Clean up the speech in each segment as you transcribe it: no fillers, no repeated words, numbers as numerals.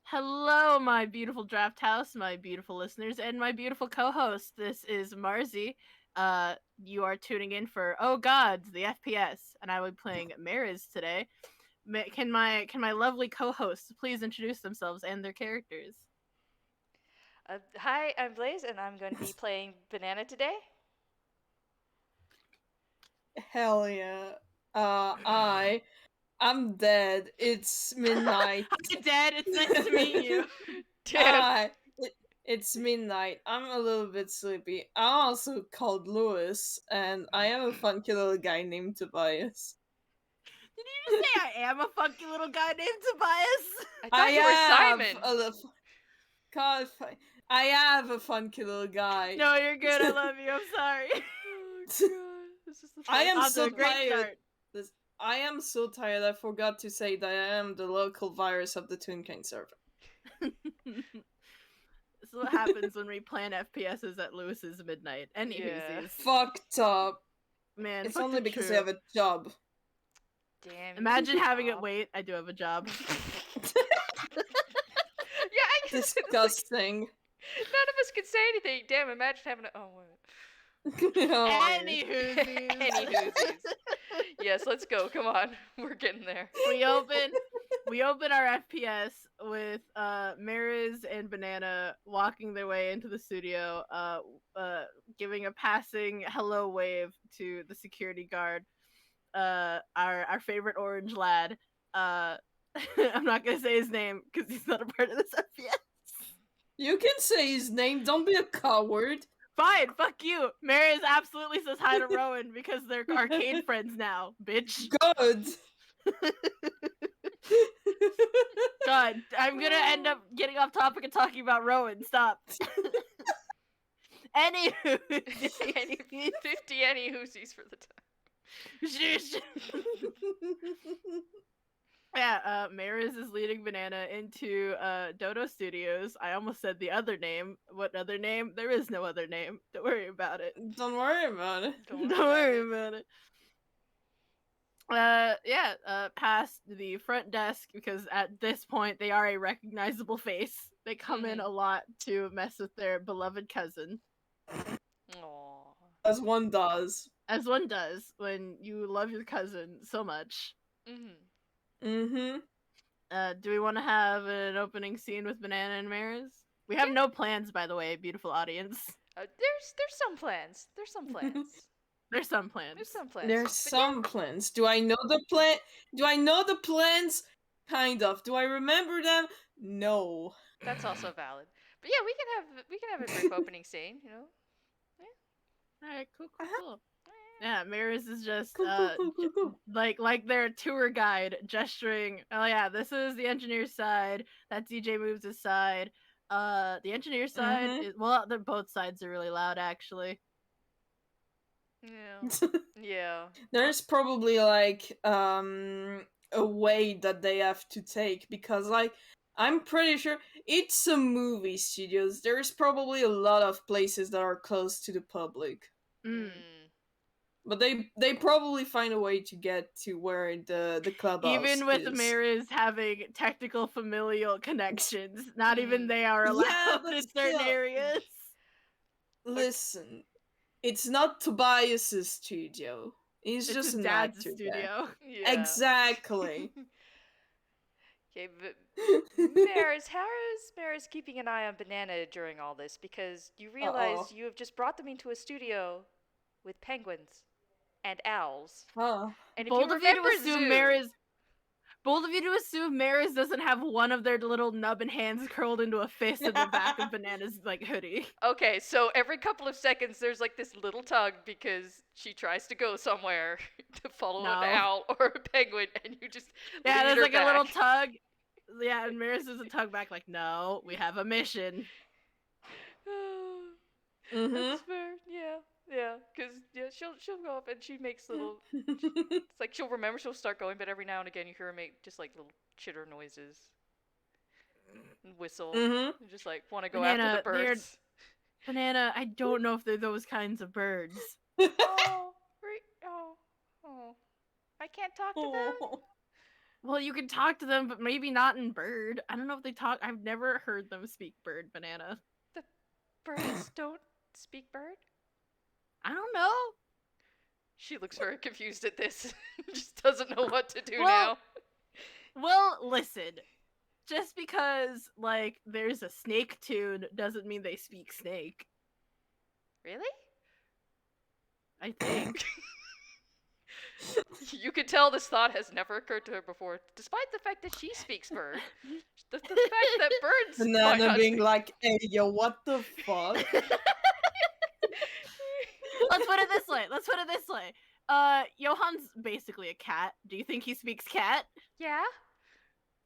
Hello, my beautiful draft house, my beautiful listeners, and my beautiful co-host. This is Marzi. Uh, you are tuning in for Oh Gods, the FPS, and I will be playing Mariz today. Can my lovely co-hosts please introduce themselves and their characters? Hi, I'm Blaze, and I'm going to be playing Banana today. Hell yeah. I'm dead. It's midnight. Hi, Dad. It's nice to meet you. Damn. It's midnight. I'm a little bit sleepy. I'm also called Lewis, and I am a funky little guy named Tobias. Did you just say I am a funky little guy named Tobias? I I thought you were have Simon. a little. God, I have a funky little guy. No, you're good. I love you. I'm sorry. Oh god, this is the I am Off to so a great tired. start. I am so tired. I forgot to say that I am the local virus of the Toontown server. This is what happens when we plan FPSs at Lewis's midnight. Yeah. Fucked up. Man, It's fucked only up because true. I have a job. Damn. Imagine having it Aw. wait. I do have a job. Yeah, I guess Disgusting. none of us can say anything. Damn, imagine having a. Oh, wait. Oh, Anywhoosies. Yes, let's go. Come on, we're getting there. we open our FPS with Mariz and Banana walking their way into the studio, giving a passing hello wave to the security guard, our favorite orange lad. I'm not gonna say his name because he's not a part of this FPS. You can say his name. Don't be a coward. Fine, fuck you. Mariz absolutely says hi to Rowan because they're arcade friends now, bitch. Good. God, I'm gonna end up getting off topic and talking about Rowan. Stop. Anywho, 50 anywhoosies for the time. Yeah, Mariz is leading Banana into Dodo Studios. I almost said the other name. What other name? There is no other name. Don't worry about it. Don't worry about it. Don't worry about it. Past the front desk because at this point they are a recognizable face. They come in a lot to mess with their beloved cousin. Aww. As one does. As one does when you love your cousin so much. Mm-hmm. Do we want to have an opening scene with Banana and Mariz? We have no plans, by the way, beautiful audience. There's some plans. There's some plans. There's some plans. There's some plans. There's some plans. Do I know the plan? Do I know the plans? Kind of. Do I remember them? No. That's also valid. But yeah, we can have a brief opening scene, you know. All right, cool. Yeah, Mariz is just Cool. like their tour guide gesturing. Oh yeah, this is the engineer's side. That DJ moves his side. The engineer's side is both sides are really loud actually. Yeah. Yeah. There's probably like a way that they have to take because like I'm pretty sure it's a movie studios. There's probably a lot of places that are close to the public. But they probably find a way to get to where the clubhouse even with is. Mariz having technical familial connections, not even they are allowed in certain areas. Listen, it's not Tobias's studio. It's just his an dad's actor studio. Yeah. Exactly. Okay, but Mariz, how is Mariz keeping an eye on Banana during all this? Because you realize you have just brought them into a studio with penguins and owls. Huh. And if Bold you of you remember to assume Mariz doesn't have one of their little nubbin hands curled into a fist in the back of Banana's like hoodie. Okay, so every couple of seconds there's like this little tug because she tries to go somewhere to follow an owl or a penguin, and you just there's like back. a little tug. Yeah, and Mariz does a tug back like, no, we have a mission. That's fair. Yeah, because she'll go up and she makes little. It's like she'll remember, she'll start going, but every now and again you hear her make just like little chitter noises, and whistle, and just like want to go after the birds. Banana, I don't know if they're those kinds of birds. Oh, I can't talk to them. Well, you can talk to them, but maybe not in bird. I don't know if they talk. I've never heard them speak bird, Banana. The birds don't speak bird? I don't know. She looks very confused at this. Just doesn't know what to do Well- now. Well, listen. Just because, like, there's a snake tune doesn't mean they speak snake. Really? I think. You can tell this thought has never occurred to her before, despite the fact that she speaks bird. The fact that birds might Banana not being speak- like, hey, yo, what the fuck? Let's put it this way. Johan's basically a cat. Do you think he speaks cat? Yeah?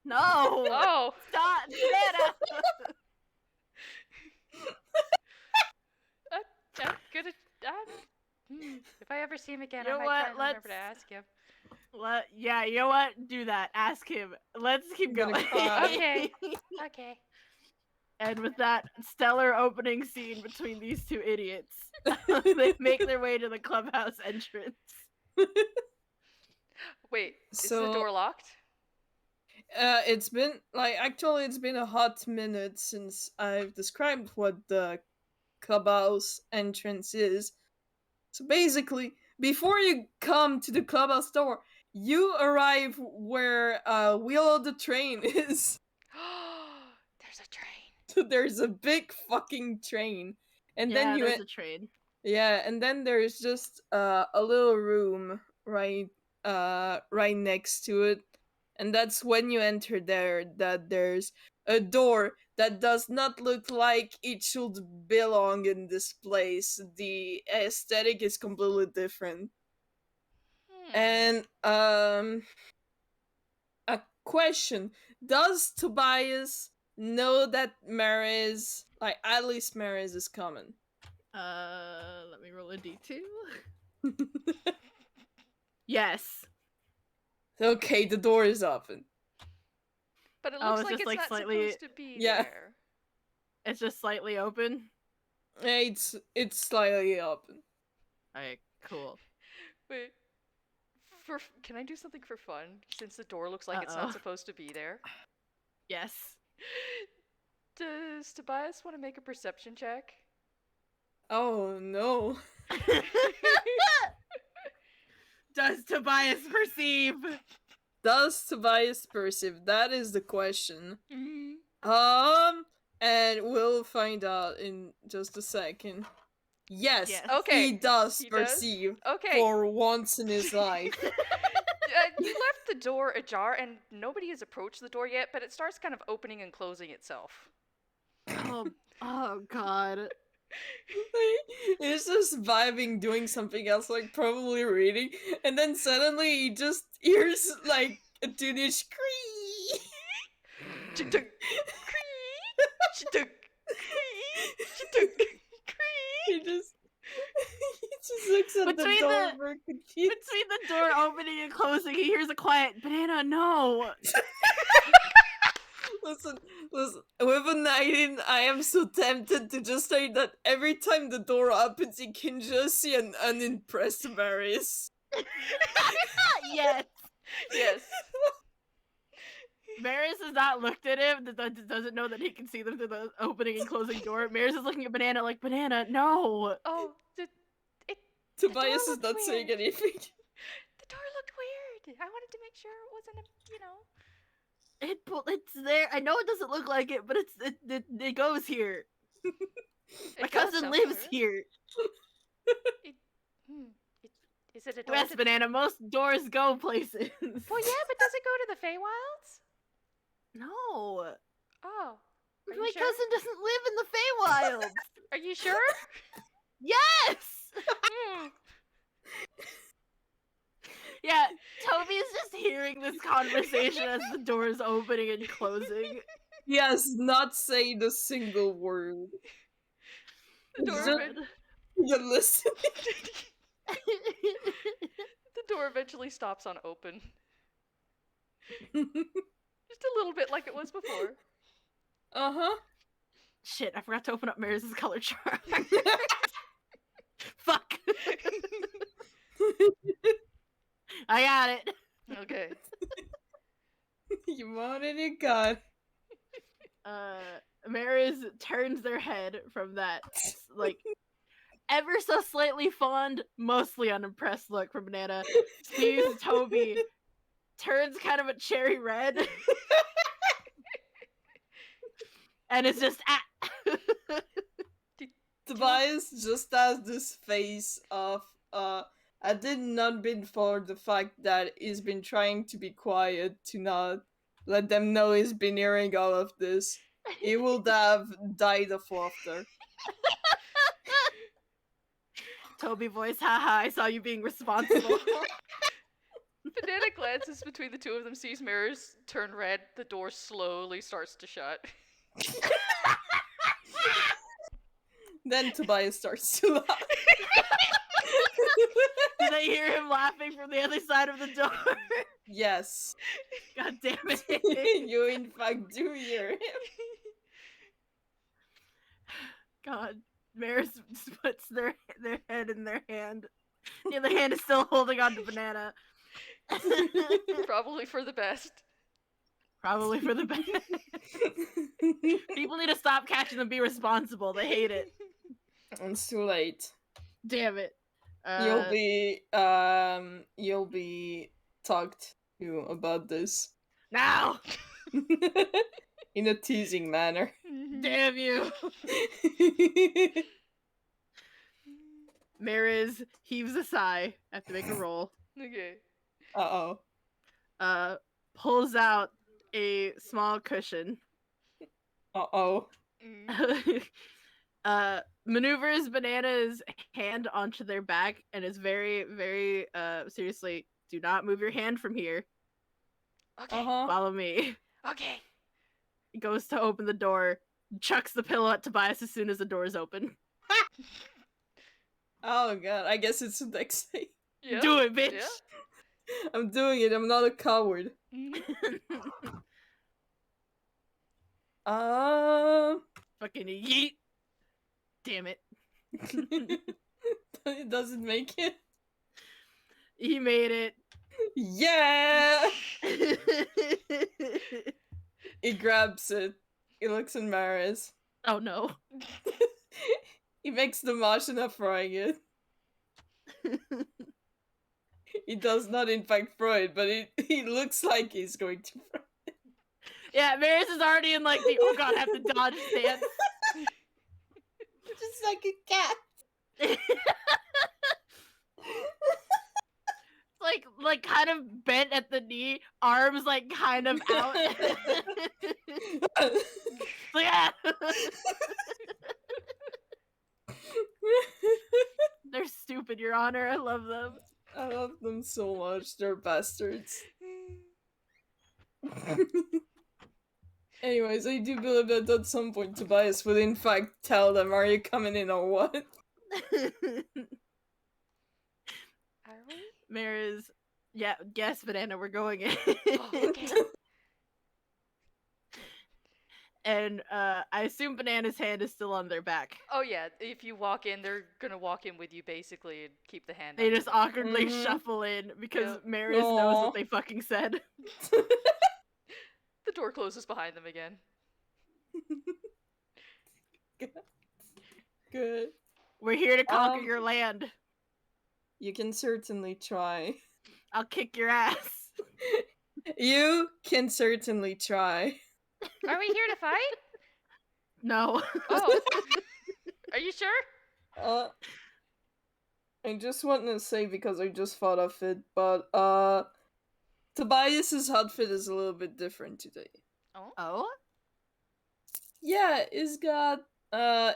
No. Oh. Stop. Banana. I'm gonna... If I ever see him again, You I know might what? try and remember to Let's- ask him. Yeah, you know what? Do that. Ask him. Let's keep I'm gonna going. cry. Okay. Okay. And with that stellar opening scene between these two idiots, they make their way to the clubhouse entrance. Wait, is the So- door locked? It's been actually it's been a hot minute since I've described what the clubhouse entrance is. So basically, before you come to the clubhouse door, you arrive where Wheel of the Train is. There's a train. So there's a big fucking train, and then you there's a train. yeah, and then there's just a little room right next to it. And that's when you enter there that there's a door that does not look like it should belong in this place. The aesthetic is completely different. And a question. Does Tobias know that Mariz, like at least Mariz is coming? Let me roll a d2. Yes. Okay, the door is open. But it Oh, looks it's like just, it's like, not slightly- supposed to be Yeah. there. It's just slightly open. It's slightly open. Alright, cool. Wait. Can I do something for fun? Since the door looks like it's Uh-oh. not supposed to be there. Yes. Does Tobias want to make a perception check? Oh no. Does Tobias perceive? Does Tobias perceive? That is the question. Mm-hmm. And we'll find out in just a second. Yes, Yes. Okay. he does He does? perceive Okay. for once in his life. You left the door ajar, and nobody has approached the door yet, but it starts kind of opening and closing itself. Oh god. He's just vibing, doing something else, like probably reading, and then suddenly he just hears like a tunish cree. Chittuk, cree, chittuk, cree, chittuk, cree. He just looks at Between the door the- very confused. Between the door opening and closing, he hears a quiet banana. No. Listen, with a 19, I am so tempted to just say that every time the door opens, you can just see an unimpressed Mariz. Yes. Yes. Mariz has not looked at him. Doesn't know that he can see them through the opening and closing door. Mariz is looking at Banana like, Banana, no. Oh, Tobias door is not looked saying weird. anything. the door looked weird. I wanted to make sure it wasn't It's there. I know it doesn't look like it, but it goes here. My It goes cousin lives somewhere. here. Is it a door? Yes, Banana. Most doors go places. Well, yeah, but does it go to the Feywilds? No. Oh. Are you My sure? cousin doesn't live in the Feywilds. Are you sure? Yes. Hmm. Yeah, Toby is just hearing this conversation as the door is opening and closing. He has not said a single word. The door, Just- ev- You're listening. the door eventually stops on open. Just a little bit like it was before. Uh-huh. Shit, I forgot to open up Maris's color chart. Fuck. I got it. Okay. You wanted it, God. Mariz turns their head from that, like, ever so slightly fond, mostly unimpressed look from Banana, sees Toby, turns kind of a cherry red, and it's just Tobias just has this face of had it not been for the fact that he's been trying to be quiet to not let them know he's been hearing all of this, he would have died of laughter. Toby voice, haha, I saw you being responsible. Banana glances between the two of them, sees mirrors turn red, the door slowly starts to shut. Then Tobias starts to laugh. Do they hear him laughing from the other side of the door? Yes. God damn it. You in fact do hear him. God. Maris puts their head in their hand. The other hand is still holding on to Banana. Probably for the best. Probably for the best. People need to stop catching them, be responsible. They hate it. It's too late. Damn it. You'll be talked to about this. Now! In a teasing manner. Damn you! Mariz heaves a sigh. I have to make a roll. Okay. Uh-oh. Pulls out a small cushion. Uh-oh. Maneuvers Banana's hand onto their back and is very, very seriously, do not move your hand from here. Okay. Uh-huh. Follow me. Okay. He goes to open the door, chucks the pillow at Tobias as soon as the door is open. Oh god, I guess it's the next thing. Yeah. Do it, bitch! Yeah. I'm doing it, I'm not a coward. Fucking yeet! Damn it. It doesn't make it. He made it. Yeah! He grabs it. He looks at Mariz. Oh no. He makes the motion of throwing it. He does not in fact throw it, but he looks like he's going to throw it. Yeah, Mariz is already in like the oh god, I have to dodge stance. Just like a cat. like kind of bent at the knee, arms like kind of out. Like, ah! They're stupid, Your Honor. I love them. I love them so much. They're bastards. Anyways, I do believe that at some point Tobias will in fact tell them, are you coming in or what? Are we? Mariz, yeah, guess, Banana, we're going in. Oh, okay. And I assume Banana's hand is still on their back. Oh yeah, if you walk in, they're gonna walk in with you basically and keep the hand. They on just them. awkwardly Mhm. shuffle in because Yep. Mariz knows Aw. what they fucking said. The door closes behind them again. Good. We're here to conquer Um, your land. You can certainly try. I'll kick your ass. You can certainly try. Are we here to fight? No. Oh. Are you sure? I just want to say because I just thought of it, but Tobias's outfit is a little bit different today. Oh? Yeah, he's got a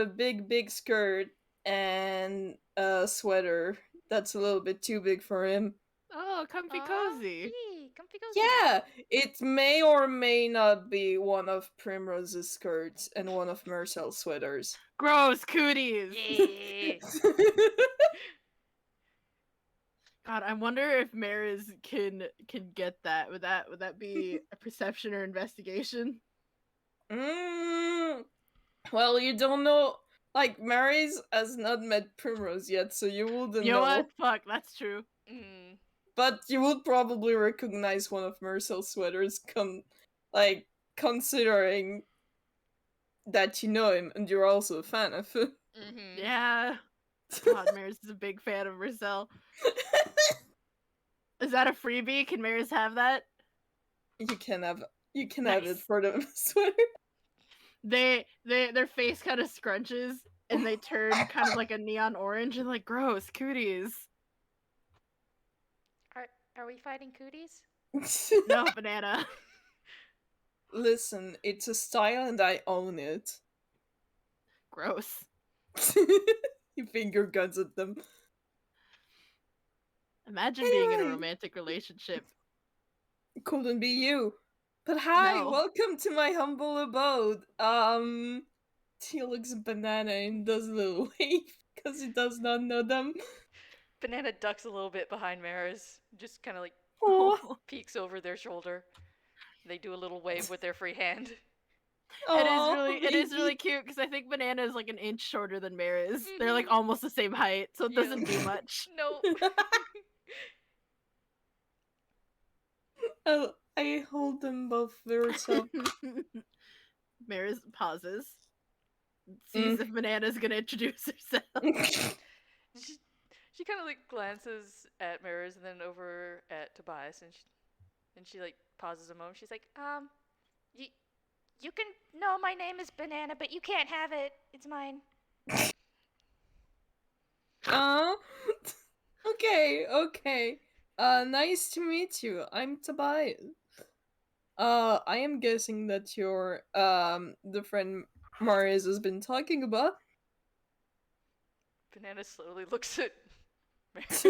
big skirt and a sweater that's a little bit too big for him. Oh, comfy Aw, cozy. yee, comfy cozy. Yeah, it may or may not be one of Primrose's skirts and one of Marcel's sweaters. Gross cooties. Yeah. God, I wonder if Mariz can get that. Would that be a perception or investigation? Well, you don't know. Like, Mariz has not met Primrose yet, so you wouldn't You know know. what? Fuck, that's true. Mm. but you would probably recognize one of Marcel's sweaters, considering that you know him and you're also a fan of him. Mm-hmm. Yeah. God, Mariz is a big fan of Marcel. Is that a freebie? Can Mariz have that? You can have it Nice. for the sweater. Their face kind of scrunches and they turn kind of like a neon orange and like gross cooties. Are we fighting cooties? No, banana. Listen, it's a style and I own it. Gross. You finger guns at them. Imagine being in a Anyway. romantic relationship. It couldn't be you. But hi, No. welcome to my humble abode. He looks at Banana and does a little wave because he does not know them. Banana ducks a little bit behind Mariz, just kind of like Aww. peeks over their shoulder. They do a little wave with their free hand. It is really cute because I think Banana is like an inch shorter than Mariz. They're like almost the same height, so it doesn't do much. No. I hold them both very soft. Mariz pauses, sees if Banana's gonna introduce herself. She kind of like glances at Mariz and then over at Tobias, and she like pauses a moment. She's like, you can know my name is Banana, but you can't have it. It's mine. Okay. Nice to meet you. I'm Tobias. I am guessing that you're the friend Mariz has been talking about. Banana slowly looks at Mariz.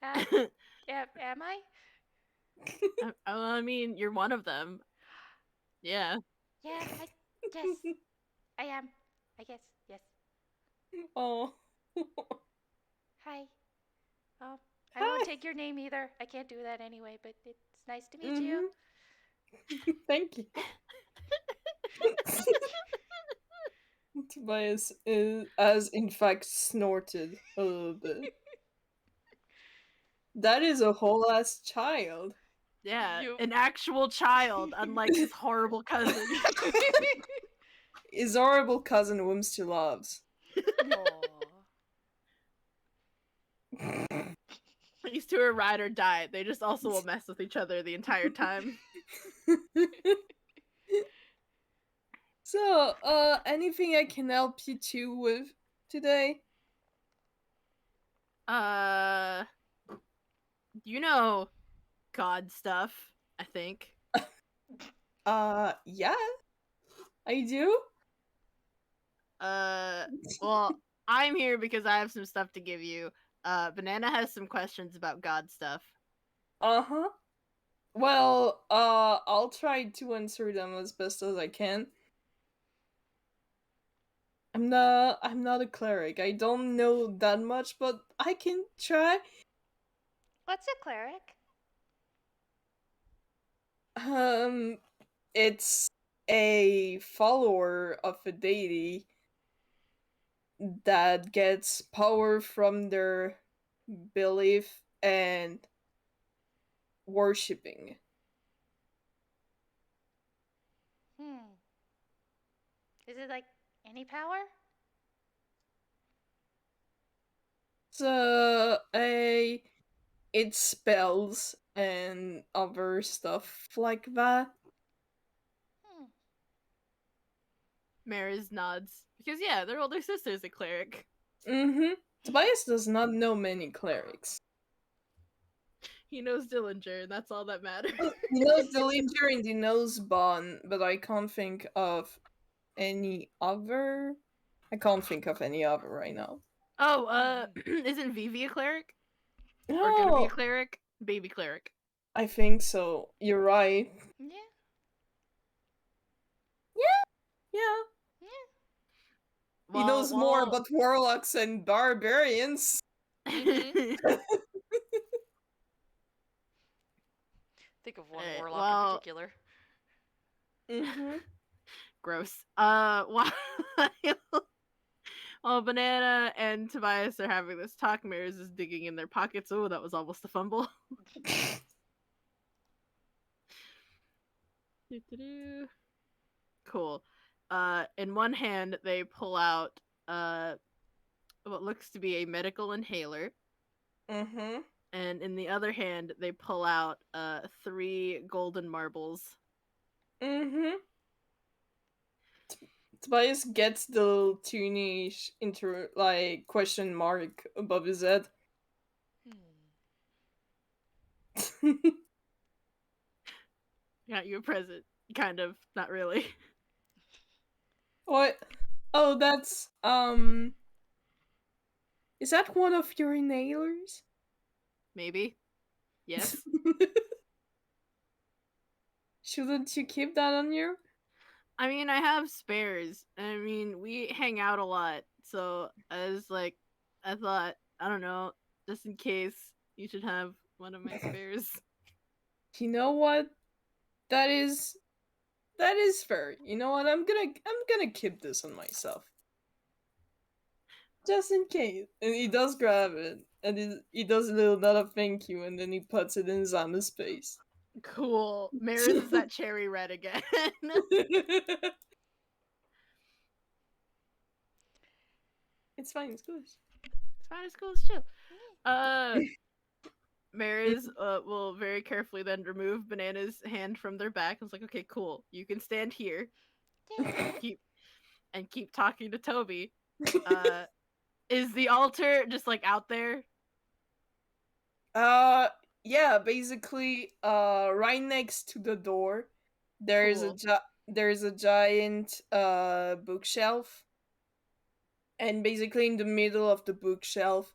Yeah, am I? I mean, you're one of them. Yeah. Yeah, yes, I am. I guess, yes. Oh. Hi. I won't take your name either. I can't do that anyway, but it's nice to meet you. Thank you. Tobias has in fact snorted a little bit. That is a whole ass child. Yeah, an actual child, unlike his horrible cousin. His horrible cousin whom she loves. These two are ride or die. They just also will mess with each other the entire time. So, anything I can help you two with today? You know, God stuff, I think. Yeah, I do. Well, I'm here because I have some stuff to give you. Banana has some questions about God stuff. Uh-huh. Well, I'll try to answer them as best as I can. I'm not a cleric. I don't know that much, but I can try. What's a cleric? It's a follower of a deity that gets power from their belief and worshipping. Is it like any power? It's spells and other stuff like that. Mariz nods. Because yeah, their older sister's a cleric. Tobias does not know many clerics. He knows Dillinger, and that's all that matters. He knows Dillinger and he knows Bon, but I can't think of any other. I can't think of any other right now. Oh, isn't Vivi a cleric? No. Or gonna be a cleric? Baby cleric. I think so. You're right. Yeah. He knows more about warlocks and barbarians. Think of one warlock in particular. Gross. While While Banana and Tobias are having this talk, Mariz is digging in their pockets. Oh, that was almost a fumble. Cool. In one hand, they pull out what looks to be a medical inhaler. Mm-hmm. And in the other hand, they pull out 3 golden marbles. Mm-hmm. Tobias gets the little toony question mark above his head. Got you a present. Kind of. Not really. What? Oh, that's is that one of your inhalers? Maybe. Yes. Shouldn't you keep that on you? I mean, I have spares. I mean, we hang out a lot. So I was like, I thought, I don't know, just in case, you should have one of my spares. You know what? That is fair. You know what? I'm gonna keep this on myself. Just in case. And he does grab it. And he does a little nod of thank you, and then he puts it in Zama's face. Cool. Mariz is that cherry red again. It's fine, it's good. It's fine, it's cool, it's chill. Mariz will very carefully then remove Banana's hand from their back. And it's like, okay, cool. You can stand here. keep talking to Toby. Is the altar just like out there? Yeah, basically, right next to the door, there's Cool. there's a giant bookshelf, and basically in the middle of the bookshelf,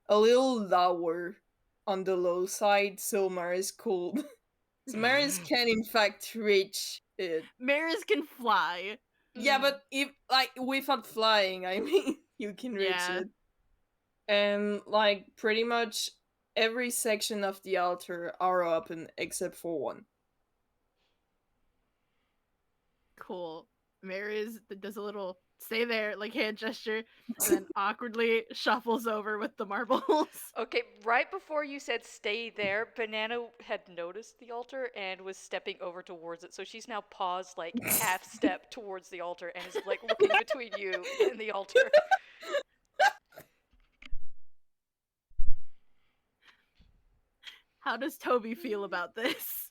a little lower on the low side, so Mariz could. So Mariz can in fact reach it. Mariz can fly. Yeah, but if without flying, I mean, you can reach it. And pretty much every section of the altar are open except for one. Cool. Mariz does a little stay there, like hand gesture, and then awkwardly shuffles over with the marbles. Okay, right before you said stay there, Banana had noticed the altar and was stepping over towards it. So she's now paused like half step towards the altar and is like looking between you and the altar. How does Toby feel about this?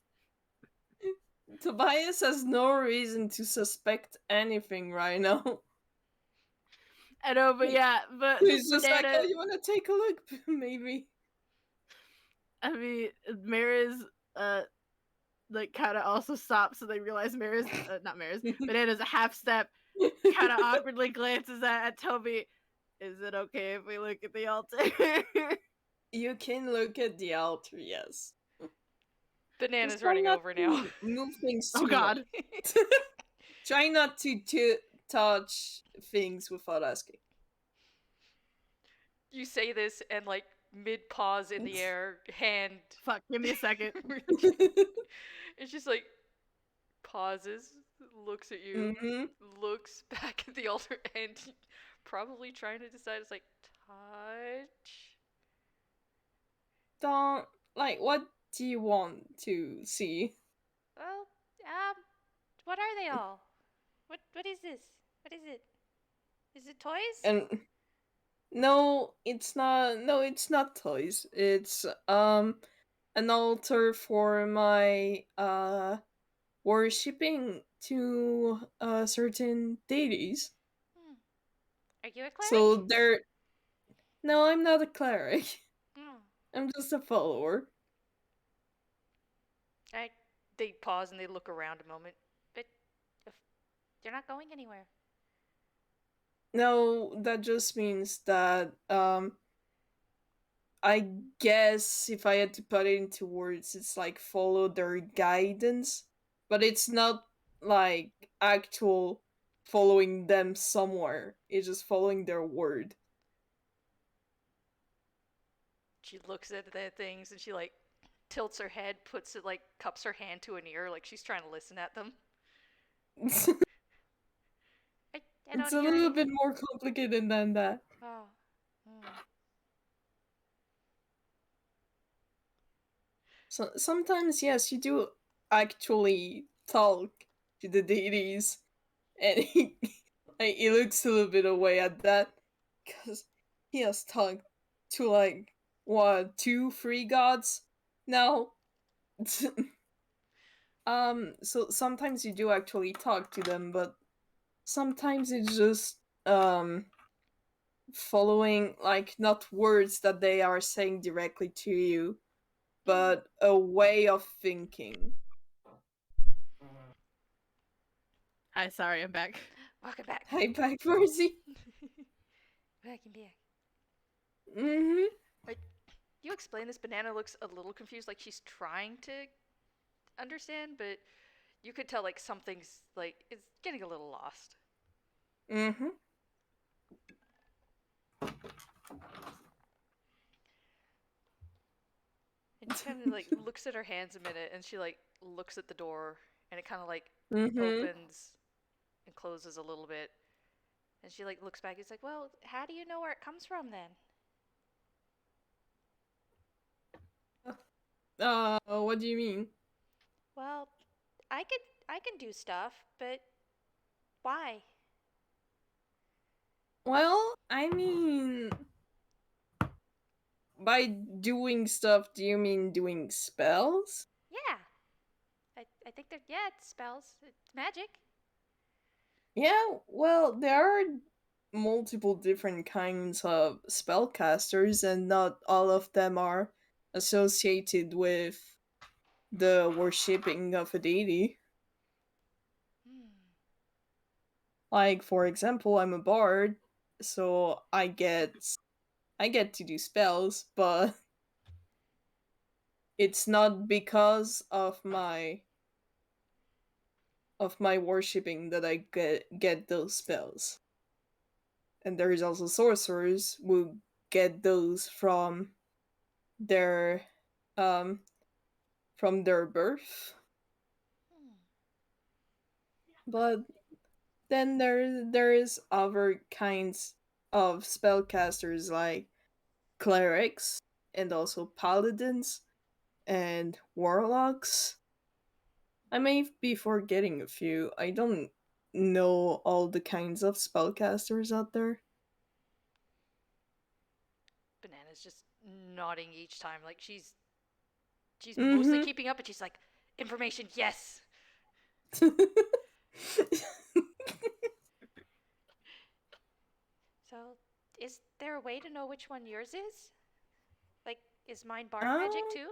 Tobias has no reason to suspect anything right now. I know, but yeah, but he's just Banana, like, oh, you want to take a look, maybe? I mean, Mariz, like kind of also stops, so they realize Mariz, not Mariz, Banana's a half step, kind of awkwardly glances at Toby. Is it okay if we look at the altar? You can look at the altar, yes. Banana's running over now. Move things Oh god. Try not to touch things without asking. You say this and like mid pause in the air, hand. Fuck, give me a second. It's just like pauses, looks at you, looks back at the altar, and probably trying to decide. It's like touch. Don't what do you want to see? Well, what are they all? What is this? What is it? Is it toys? And no, it's not. No, it's not toys. It's an altar for my worshipping to certain deities. Are you a cleric? So they're. No, I'm not a cleric. I'm just a follower. They pause and they look around a moment. But you're not going anywhere. No, that just means that I guess if I had to put it into words, it's like follow their guidance, but it's not like actual following them somewhere. It's just following their word. She looks at the things and she like tilts her head, puts it like cups her hand to an ear, like she's trying to listen at them. I It's don't a hear little anything. bit more complicated than that. Oh. Hmm. So sometimes, yes, you do actually talk to the deities, and he looks a little bit away at that because he has talked to like what 2, 3 gods now. So sometimes you do actually talk to them, but sometimes it's just following like not words that they are saying directly to you, Mm. but a way of thinking. Hi, sorry, I'm back. Welcome back. Hi, back, Marzi. Welcome back. Mm-hmm. Like, you explain this, Banana looks a little confused, like she's trying to understand, but you could tell like something's like it's getting a little lost. Mm-hmm. And she kind of like looks at her hands a minute, and she like looks at the door, and it kind of like Mm-hmm. opens and closes a little bit. And she like looks back. It's like, well, how do you know where it comes from then? What do you mean? Well, I can do stuff, but why? Well, I mean, by doing stuff, do you mean doing spells? Yeah, I think that yeah, it's spells, it's magic. Yeah, well, there are multiple different kinds of spellcasters, and not all of them are associated with the worshipping of a deity. Hmm. Like, for example, I'm a bard, so I get to do spells, but it's not because of my worshipping that I get those spells. And there is also sorcerers who get those their um from their birth. Hmm. But then there is other kinds of spellcasters like clerics and also paladins and warlocks. I may be forgetting a few. I don't know all the kinds of spellcasters out there. Banana's just nodding each time, like she's mostly Mm-hmm. keeping up, but she's like, information, yes. So, is there a way to know which one yours is? Like, is mine bard magic um, too?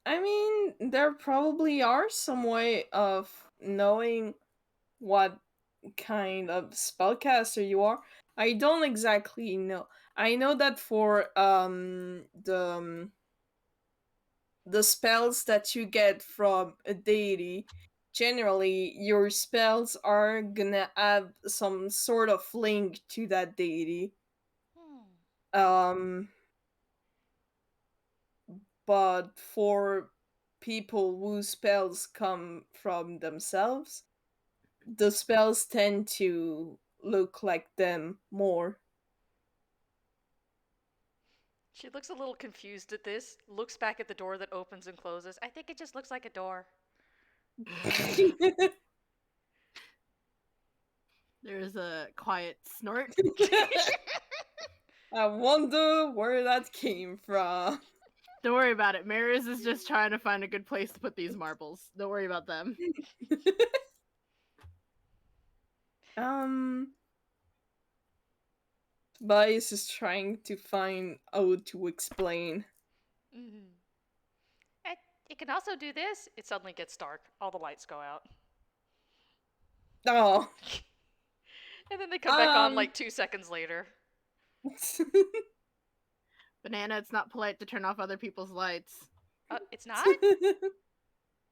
I mean, there probably are some way of knowing what kind of spellcaster you are. I don't exactly know. I know that for the spells that you get from a deity, generally your spells are gonna have some sort of link to that deity. Hmm. Um, but for people whose spells come from themselves, the spells tend to look like them more. She looks a little confused at this, looks back at the door that opens and closes. I think it just looks like a door. There's a quiet snort. I wonder where that came from. Don't worry about it. Mariz is just trying to find a good place to put these marbles. Don't worry about them. um, Tobias is trying to find how to explain. Mm-hmm. It can also do this. It suddenly gets dark. All the lights go out. Oh, And then they come back on um, like 2 seconds later. Banana, it's not polite to turn off other people's lights. It's not?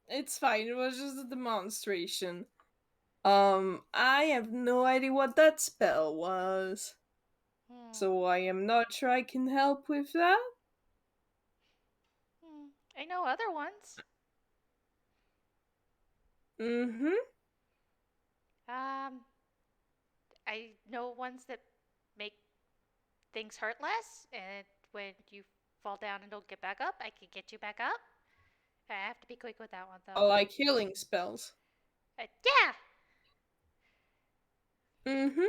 it's fine. It was just a demonstration. I have no idea what that spell was, Hmm. so I am not sure I can help with that. Hmm. I know other ones. Mm-hmm. Um, I know ones that make things hurt less, and when you fall down and don't get back up, I can get you back up. I have to be quick with that one, I though. like healing spells. Yeah! Mm-hmm.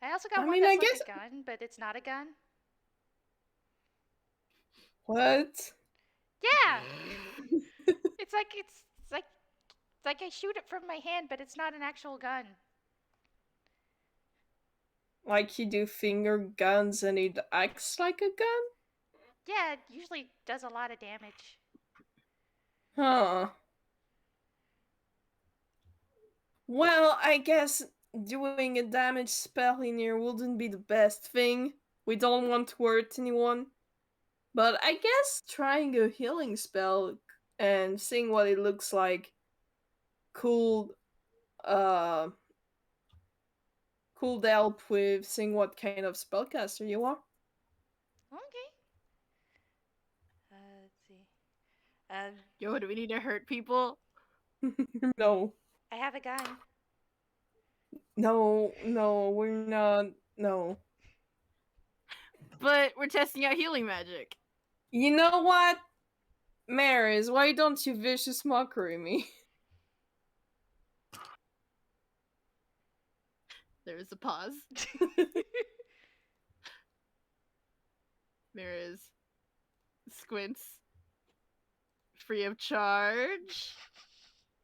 I also got I one mean, that's I like guess... a gun, but it's not a gun. What? Yeah! It's like I shoot it from my hand, but it's not an actual gun. Like you do finger guns and it acts like a gun? Yeah, it usually does a lot of damage. Huh. Well, I guess doing a damage spell in here wouldn't be the best thing. We don't want to hurt anyone. But I guess trying a healing spell and seeing what it looks like could uh could help with seeing what kind of spellcaster you are. Okay. Let's see. Yo, do we need to hurt people? No. I have a gun. No, we're not. No. But we're testing out healing magic. You know what? Mariz, why don't you vicious mockery me? There is a pause. Mariz squints. Free of charge.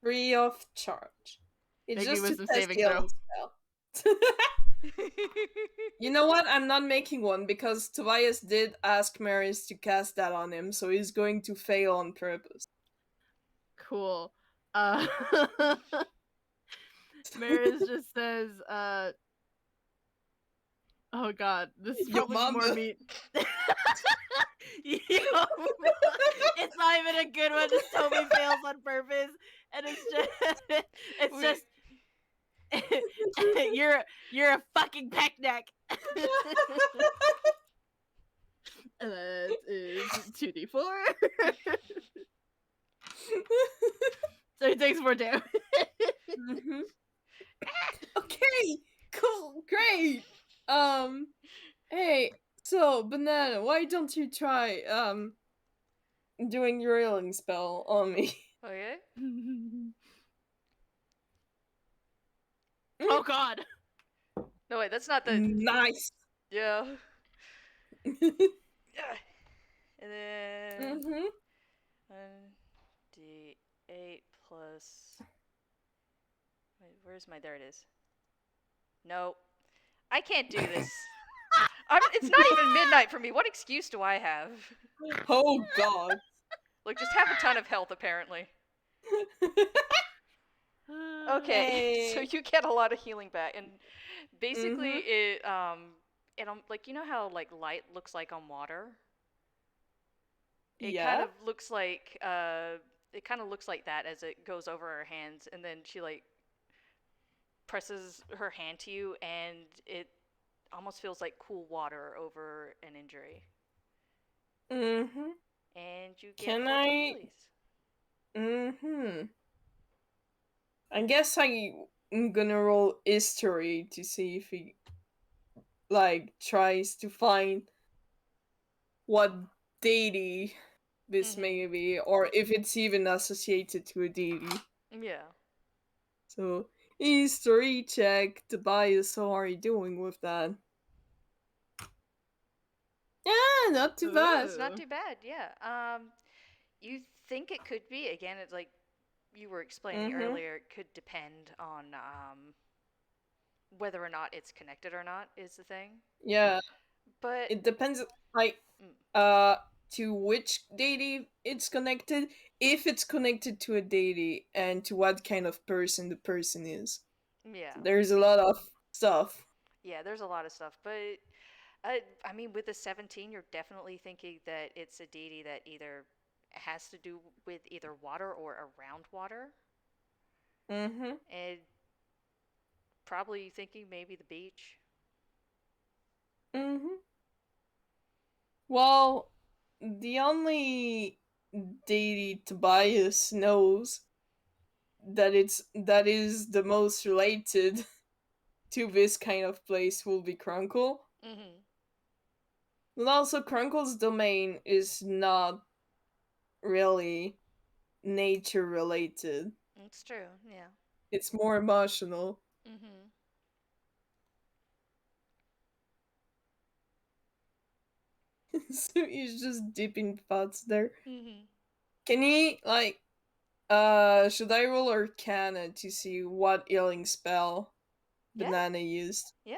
Free of charge. It's Make me just a wisdom test saving healing throw. spell. You know what? I'm not making one because Tobias did ask Mariz to cast that on him, so he's going to fail on purpose. Cool. Mariz just says, oh god, this is Your probably more mama. meat. It's not even a good one, just Toby fails on purpose. And it's just you're a fucking peck neck. That is 2d4. So he takes more damage. Mm-hmm. Okay, cool, great. Hey, so Banana, why don't you try doing your healing spell on me? Okay. Oh god. No, wait, that's not the. Nice. Yeah. And then. Mm-hmm. 1d8 plus. Wait, where's my. There it is. No. I can't do this. It's not even midnight for me. What excuse do I have? Oh god. Look, just have a ton of health, apparently. Okay, so Hey. you get a lot of healing back, and basically it like, you know how like light looks like on water? It kind Yeah. of looks like that as it goes over her hands, and then she like presses her hand to you, and it almost feels like cool water over an injury. Mm-hmm. And you get Can 14 I- healies. Mm-hmm. I guess I'm gonna roll history to see if he like tries to find what deity this may be, or if it's even associated to a deity. Yeah. So history check. Tobias, how are you doing with that? Yeah, not too bad. It's not too bad, yeah. You think it could be, again, it's like you were explaining earlier, it could depend on whether or not it's connected or not is the thing. Yeah. But It depends, like, to which deity it's connected, if it's connected to a deity, and to what kind of person the person is. yeah. So there's a lot of stuff. Yeah, there's a lot of stuff, but I mean, with the 17, you're definitely thinking that it's a deity that either has to do with either water or around water. Mm-hmm. And probably thinking maybe the beach. Mm-hmm. Well, the only deity Tobias knows that is the most related to this kind of place will be Crunkle. Mm-hmm. And also, Crunkle's domain is not really nature related. It's true. Yeah. It's more emotional. Mm-hmm. So he's just dipping thoughts there. Mm-hmm. Can he should I roll Arcana to see what healing spell Yeah. Banana used? Yeah.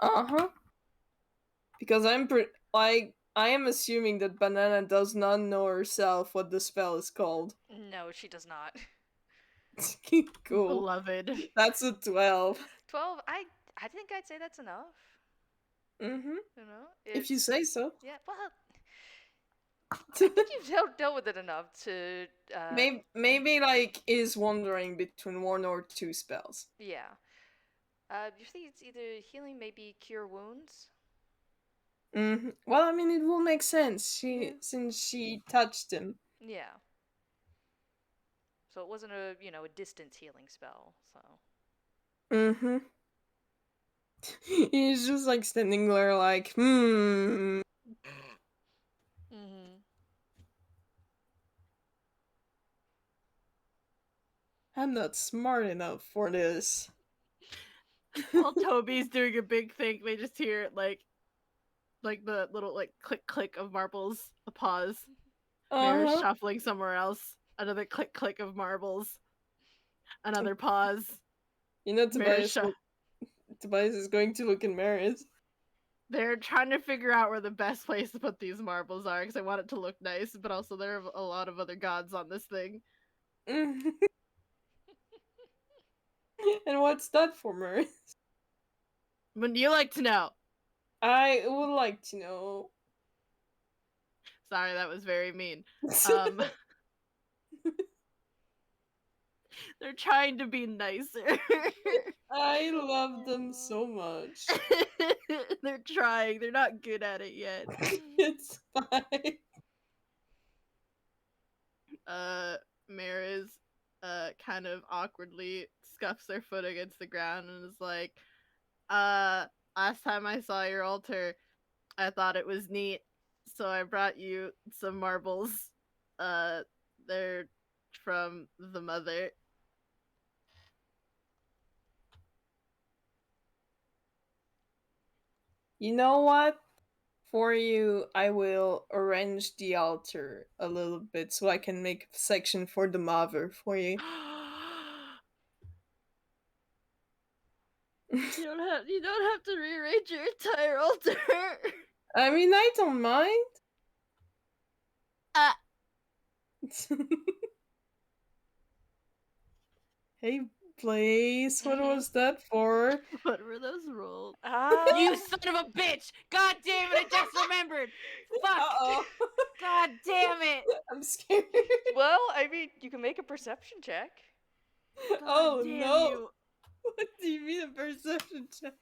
Uh-huh. Because I am assuming that Banana does not know herself what the spell is called. No, she does not. Cool. Beloved. That's a 12. 12. I think I'd say that's enough. Mm-hmm. You know, If you say so. Yeah. Well, I think you've dealt with it enough to. Maybe like is wandering between one or two spells. Yeah. You think it's either healing, maybe cure wounds. Mm-hmm. Well, I mean, it will make sense. Yeah. Since she touched him. Yeah. So it wasn't a a distance healing spell. So. Mm-hmm. He's just like standing there, like, Mm-hmm. I'm not smart enough for this. While Toby's doing a big thing, they just hear like the little like click click of marbles, a pause. Mare's Uh-huh. shuffling somewhere else. Another click click of marbles. Another pause. You know, Mare's Tobias is going to look in Mariz. They're trying to figure out where the best place to put these marbles are because I want it to look nice, but also there are a lot of other gods on this thing. And what's that for, Mariz? Wouldn't you like to know? I would like to know. Sorry, that was very mean. They're trying to be nicer. I love them so much. They're trying. They're not good at it yet. It's fine. Mariz, kind of awkwardly scuffs their foot against the ground and is like, last time I saw your altar, I thought it was neat, so I brought you some marbles. They're from the mother. You know what? For you, I will arrange the altar a little bit so I can make a section for the mother for you. You don't have to rearrange your entire altar. I mean, I don't mind. Hey, Blaze, what was that for? What were those rolls? Ah. You son of a bitch! God damn it! I just remembered. Fuck! Uh-oh. God damn it! I'm scared. Well, I mean, you can make a perception check. God Oh damn no! you. What do you mean a perception check?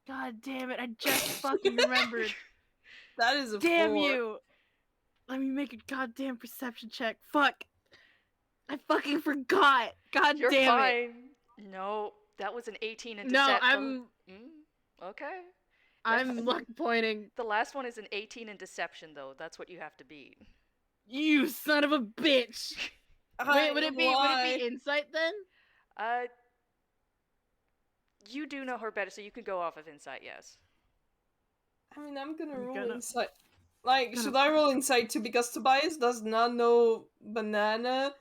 God damn it! I just fucking remembered. That is a Damn 4. you! Let me make a goddamn perception check. Fuck! I fucking forgot. God You're damn fine. it! No, that was an 18 in No, deception. Okay. I'm luck pointing. The last one is an 18 in deception, though. That's what you have to beat. You son of a bitch! Wait, would it Why? be insight then? You do know her better, so you can go off of insight, yes. I mean, I'm gonna roll gonna- insight. Like, should I roll insight too? Because Tobias does not know Banana.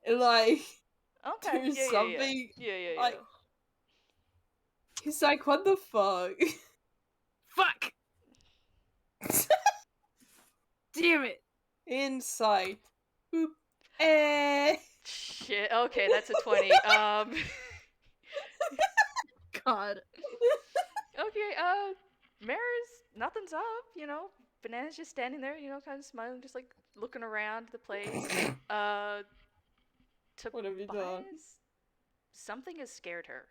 Like, Okay. there's something. Yeah. Like, he's like, what the fuck? Fuck! Damn it! Insight. Boop. Eh. Shit. Okay, that's a 20. God. Okay, Mariz, nothing's up, Banana's just standing there, kind of smiling, just like looking around the place. What have you done? Tobias, something has scared her.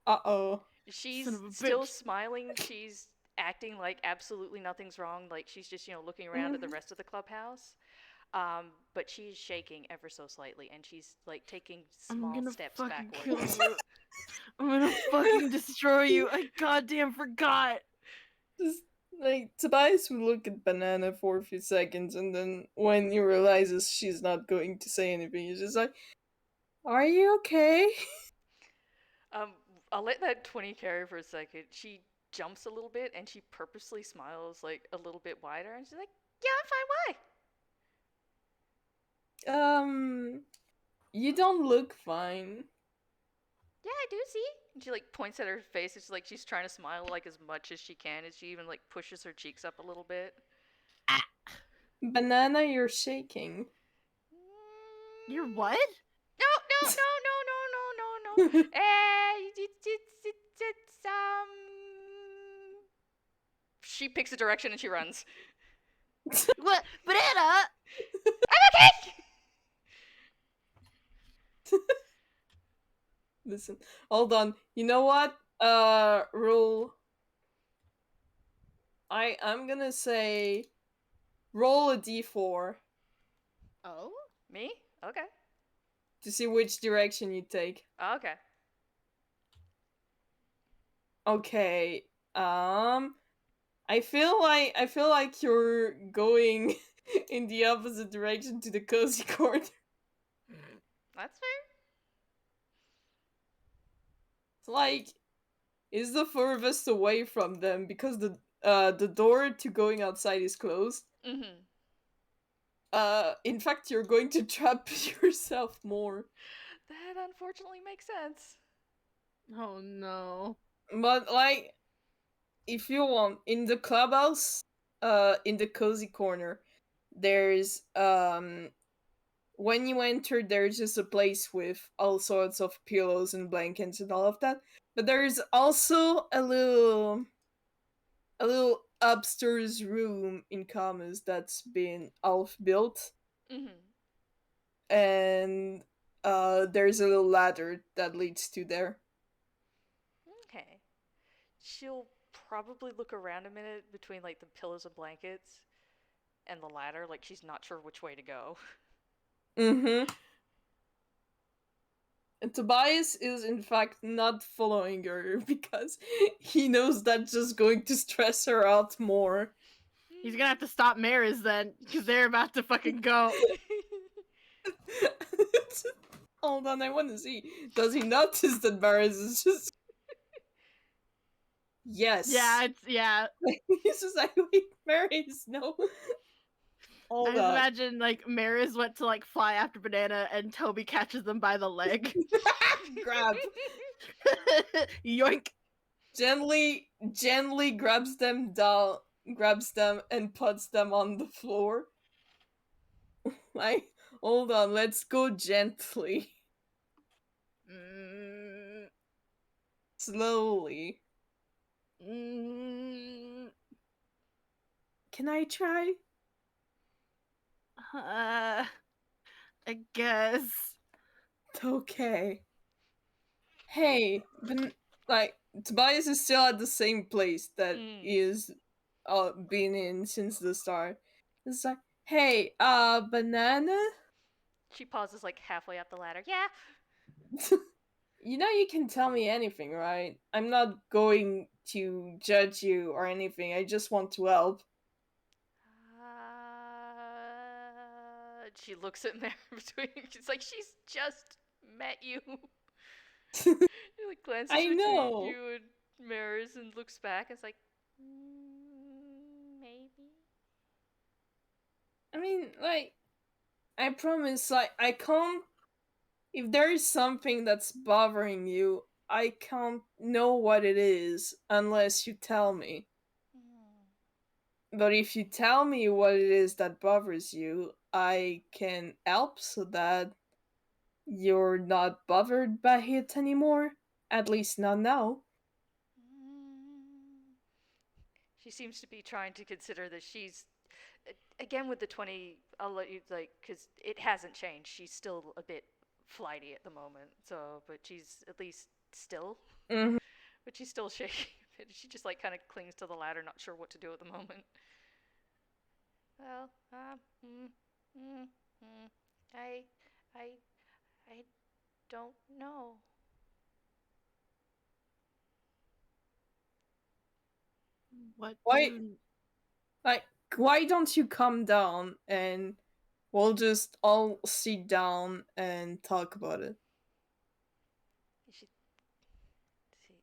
Uh-oh. She's Son of a still bitch. smiling. She's acting like absolutely nothing's wrong. Like she's just, looking around at the rest of the clubhouse. But she's shaking ever so slightly, and she's like taking I'm small gonna steps fucking backwards. kill you. I'm gonna fucking destroy you. I goddamn forgot. Just like Tobias would look at Banana for a few seconds, and then when he realizes she's not going to say anything, he's just like, "Are you okay?" Um, I'll let that 20 carry for a second. She jumps a little bit, and she purposely smiles like a little bit wider, and she's like, "Yeah, I'm fine. Why?" You don't look fine. Yeah, I do see. And she like points at her face. It's like she's trying to smile like as much as she can, as she even like pushes her cheeks up a little bit. Banana, you're shaking. You're what? No, no, no, no, no, no, no, no. It's. She picks a direction and she runs. What? Banana! I'm okay. Listen, hold on. You know what? Roll. I'm gonna say roll a d4 Oh? Me? Okay. to see which direction you take. Okay. Okay. I feel like you're going in the opposite direction to the cozy corner. That's fair. It's like is the furthest away from them because the door to going outside is closed. Mm-hmm. In fact, you're going to trap yourself more. That unfortunately makes sense. Oh no. But like, if you want, in the clubhouse, in the cozy corner, there's when you enter, there's just a place with all sorts of pillows and blankets and all of that. But there's also a little upstairs room in commas that's been half built, Mm-hmm. and there's a little ladder that leads to there. Okay. She'll probably look around a minute between like the pillows and blankets and the ladder, like she's not sure which way to go. Mm-hmm. And Tobias is in fact not following her because he knows that's just going to stress her out more. He's gonna have to stop Mariz then, because they're about to fucking go. Hold on, I want to see. Does he notice that Mariz is just. Yes. Yeah. He's just like, wait, Mariz, no. I Hold just on. imagine like Mariz went to like fly after Banana and Toby catches them by the leg. Grab. Yoink. Gently grabs them down, grabs them and puts them on the floor. Like, hold on, let's go gently. Mm, Slowly. mm, Can I try? I guess. Okay. Hey, like Tobias is still at the same place that he is been in since the start. It's like, hey, Banana? She pauses like halfway up the ladder. Yeah. You know you can tell me anything, right? I'm not going to judge you or anything. I just want to help. She looks at Mary between. She's like, she's just met you. She like glances I between know. you and Mariz and looks back. And it's like, maybe. I mean, like, I promise, like, I can't. If there is something that's bothering you, I can't know what it is unless you tell me. But if you tell me what it is that bothers you, I can help so that you're not bothered by it anymore. At least not now. She seems to be trying to consider that she's again with the 20. I'll let you like because it hasn't changed. She's still a bit flighty at the moment. So, but she's at least still. Mm-hmm. But she's still shaking. She just like kind of clings to the ladder, not sure what to do at the moment. Well, Mm-hmm. I, I, I don't know. What do Why, you... like, why don't you come down and we'll just all sit down and talk about it? She, she,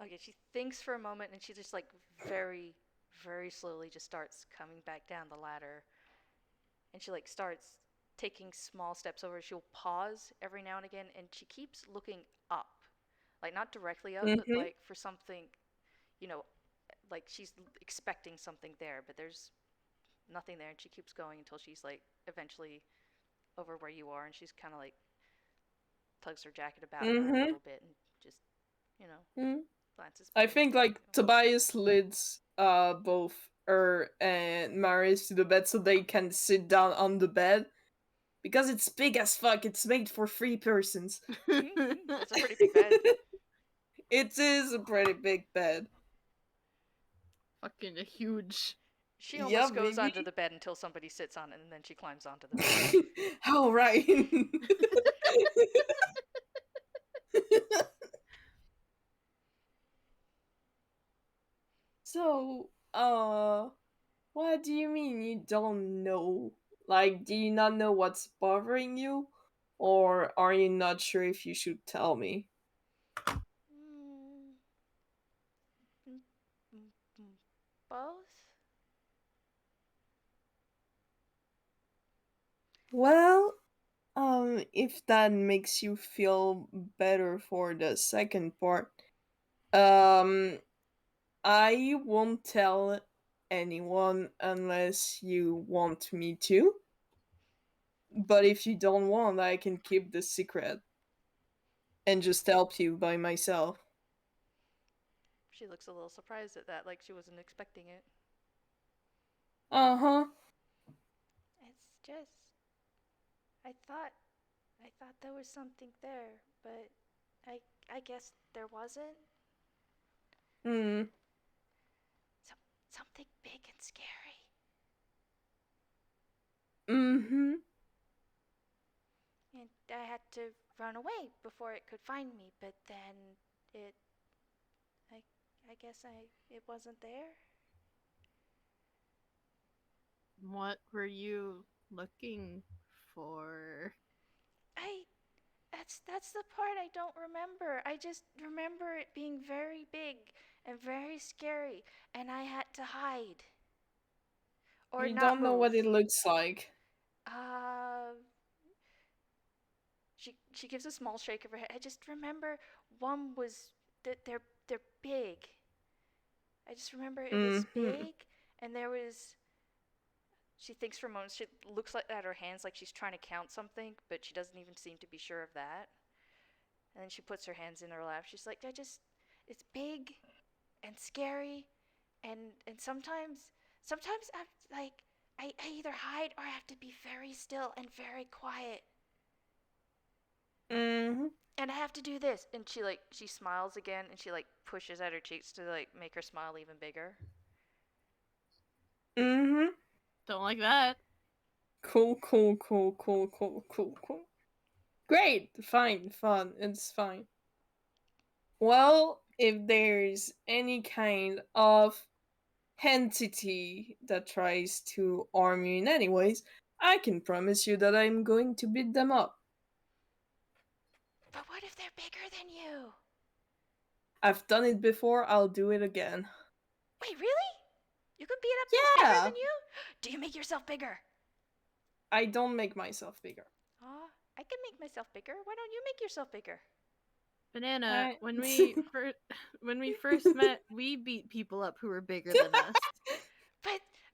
okay, she thinks for a moment and she just like very, very slowly just starts coming back down the ladder. And she like starts taking small steps over. She'll pause every now and again and she keeps looking up. Like not directly up, but Mm-hmm. like for something, you know, like she's expecting something there, but there's nothing there and she keeps going until she's like eventually over where you are and she's kind of like tugs her jacket about her a Mm-hmm. little bit and just, you know, Mm-hmm. glances I behind think her. like Tobias leads both her and Mariz to the bed so they can sit down on the bed. Because it's big as fuck, it's made for 3 persons. That's a pretty big bed. It is a pretty big bed. Fucking huge. She Yeah, almost goes baby. onto the bed until somebody sits on it and then she climbs onto the bed. Oh, right. So, what do you mean you don't know? Like, do you not know what's bothering you? Or are you not sure if you should tell me? Mm, mm, mm, mm, both? Well, if that makes you feel better for the second part, um, I won't tell anyone unless you want me to. But if you don't want, I can keep the secret and just help you by myself. She looks a little surprised at that, like she wasn't expecting it. Uh huh. It's just I thought there was something there, but I guess there wasn't. Hmm. Something big and scary. Mm hmm. And I had to run away before it could find me, but then it I I guess it wasn't there. What were you looking for? I that's the part I don't remember. I just remember it being very big and very scary and I had to hide or You not don't know move. what it looks like. Uh she gives a small shake of her head. I just remember one was that they're big. I just remember it was Mm hmm. big and there was she thinks for a moment. She looks like at her hands like she's trying to count something, but she doesn't even seem to be sure of that. And then she puts her hands in her lap. She's like, it's big and scary, and sometimes I either hide or I have to be very still and very quiet, Mm hmm. and I have to do this. And she smiles again, and she like pushes at her cheeks to like make her smile even bigger. Mm hmm. Don't like that. Cool, cool, cool, cool, cool, cool, cool. Great, fine, fun, it's fine. Well, if there's any kind of entity that tries to harm you in any ways, I can promise you that I'm going to beat them up. But what if they're bigger than you? I've done it before, I'll do it again. Wait, really? You can beat up things bigger Yeah! than you? Do you make yourself bigger? I don't make myself bigger. Aw, I can make myself bigger. Why don't you make yourself bigger? Banana, I... when we first met, we beat people up who were bigger than us.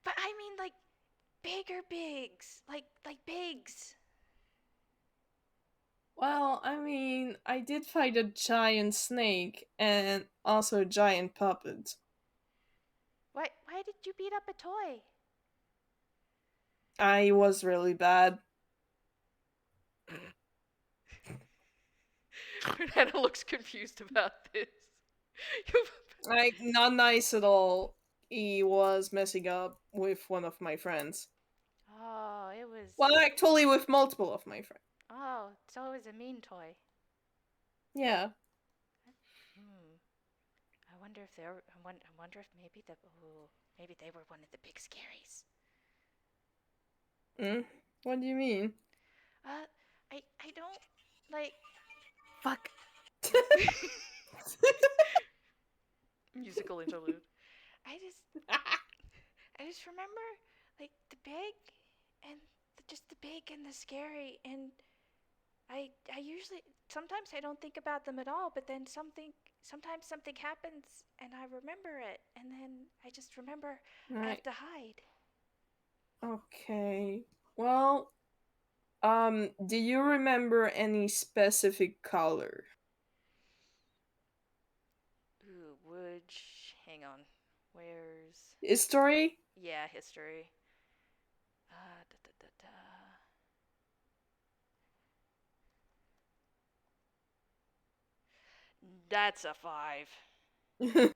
But I mean like bigger bigs. Like pigs. Well, I mean, I did fight a giant snake and also a giant puppet. Why did you beat up a toy? I was really bad. Hannah looks confused about this. Like, not nice at all. he was messing up with one of my friends. Oh, it was. Well, actually, with multiple of my friends. Oh, so it was a mean toy. Yeah. Hmm. I wonder if they're. I wonder if maybe the. Ooh, maybe they were one of the big scaries. Mm? What do you mean? Uh, I don't like. Fuck. Musical interlude. I just I just remember like the big and just the big and the scary, and I usually sometimes I don't think about them at all, but then sometimes something happens and I remember it, and then I just remember I have Right. to hide. Okay. Well, do you remember any specific color? Ooh, hang on. Where's History? yeah, history. Da, da, da, da. That's a 5.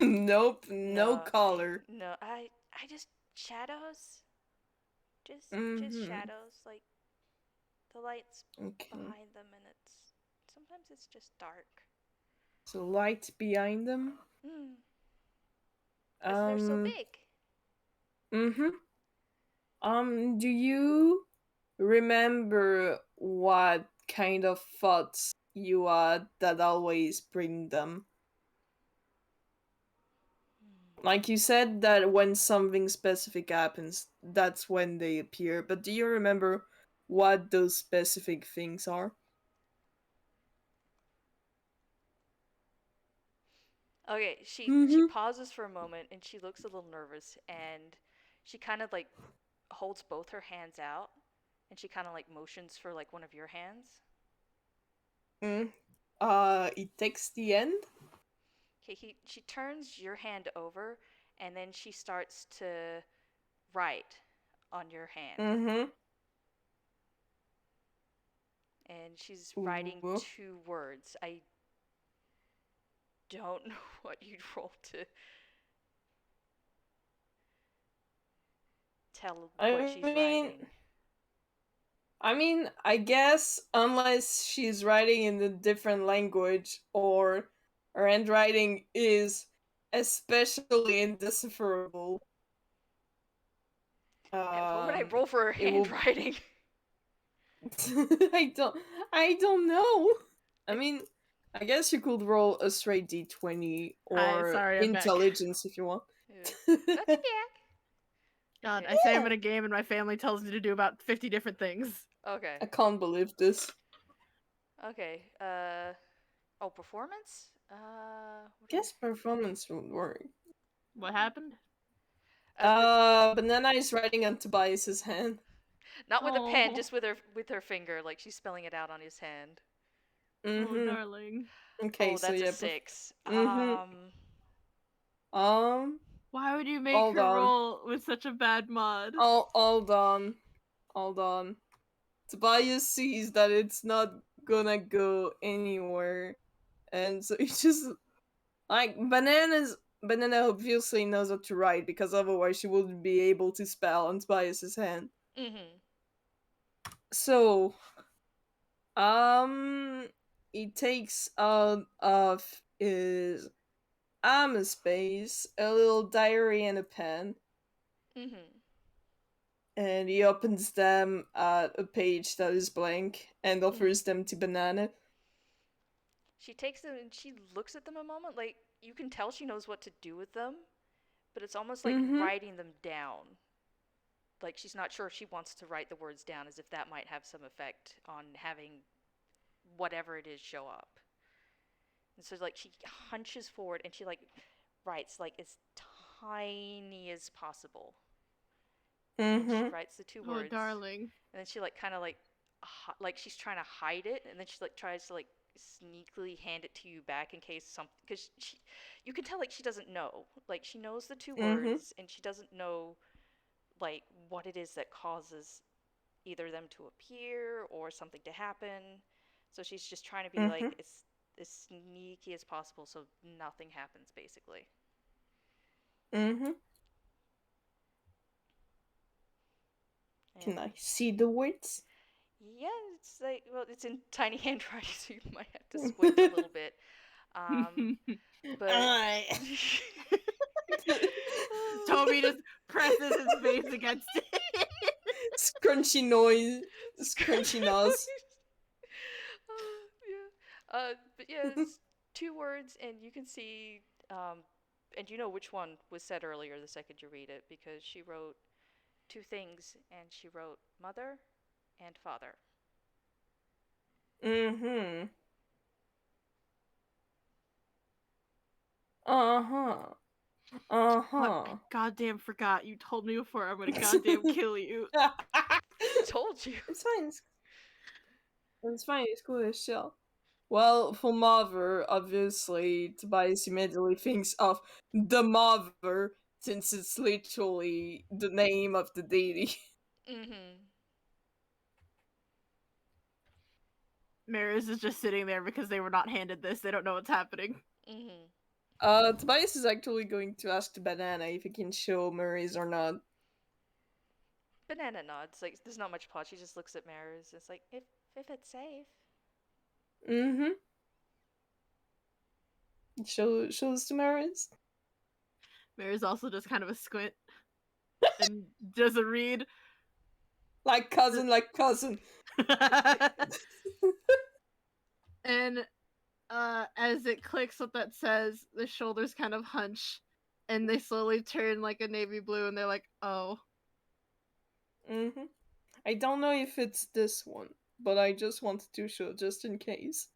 Nope, no No, color. no. I just shadows. Just Mm-hmm. shadows. Like the light's Okay. behind them, and sometimes it's just dark. So light behind them. Hmm. Cause they're so Um. big. Mm-hmm. Do you remember what kind of thoughts you had that always bring them? Hmm. Like you said that when something specific happens, that's when they appear. But do you remember what those specific things are? Okay, she Mm-hmm. pauses for a moment and she looks a little nervous, and she kind of like holds both her hands out and she kind of like motions for like one of your hands. Mm. It takes the end. Okay, she turns your hand over and then she starts to write on your hand. Mm-hmm. And she's writing Ooh. 2 words. I don't know what you'd roll to tell what I she's mean, writing. I guess unless she's writing in a different language or her handwriting is especially indecipherable, What would I um, roll for her it will. handwriting? I don't. I don't know. I mean, I guess you could roll a straight d20 Hi, or sorry, I'm back. intelligence if you want. Welcome back. God, Okay. I say I'm Yeah. in a game and my family tells me to do about 50 different things. Okay. I can't believe this. Okay. Oh, performance? What do we? Guess performance would work. What happened? Banana is writing on Tobias's hand. Not with a pen, Oh, just with her finger, like she's spelling it out on his hand. oh, Mm-hmm. darling. Okay, Oh, so that's a yeah. 6. Mm-hmm. Um, Why would you make hold her on. roll with such a bad mod? Hold on. Hold on. Tobias sees that it's not gonna go anywhere. And so he just like Banana obviously knows what to write because otherwise she wouldn't be able to spell on Tobias's hand. Mm-hmm. So he takes out of his armor space a little diary and a pen, Mm-hmm. and he opens them at a page that is blank and Mm-hmm. offers them to Banana. She takes them and she looks at them a moment, like you can tell she knows what to do with them, but it's almost like Mm-hmm. writing them down. Like she's not sure if she wants to write the words down, as if that might have some effect on having whatever it is show up. And so like she hunches forward and she like writes like as tiny as possible. And she Mm-hmm. writes the two Oh, words, darling. and then she like kind of like she's trying to hide it, and then she like tries to like sneakily hand it to you back in case something, because she you can tell like she doesn't know, like she knows the two Mm-hmm. words and she doesn't know like what it is that causes either them to appear or something to happen. So she's just trying to be Mm-hmm. like as sneaky as possible so nothing happens basically. Mm-hmm. Can And I see the words? yeah, it's like, well, it's in tiny handwriting, so you might have to squint a little bit. But I. Toby just presses his face against it. Scrunchy noise. Scrunchy nose. But yeah, it's 2 words, and you can see, and you know which one was said earlier the second you read it, because she wrote 2 things, and she wrote mother and father. Mm-hmm. Uh-huh. Uh-huh. I goddamn forgot. You told me before I'm gonna goddamn kill you. Told you. It's fine. It's fine. It's cool as shit. Well, for mother, obviously, Tobias immediately thinks of the mother, since it's literally the name of the deity. Mm-hmm. Mariz is just sitting there because they were not handed this. They don't know what's happening. Mm-hmm. Tobias is actually going to ask the banana if he can show Mariz or not. Banana nods. Like, there's not much plot. She just looks at Mariz. It's like, if it's safe. Mm-hmm. Shows to Mariz. Mariz also just kind of a squint and does a read. Like cousin. And as it clicks what that says, the shoulders kind of hunch and they slowly turn like a navy blue and they're like, oh. Mm-hmm. I don't know if it's this one, but I just wanted to show just in case.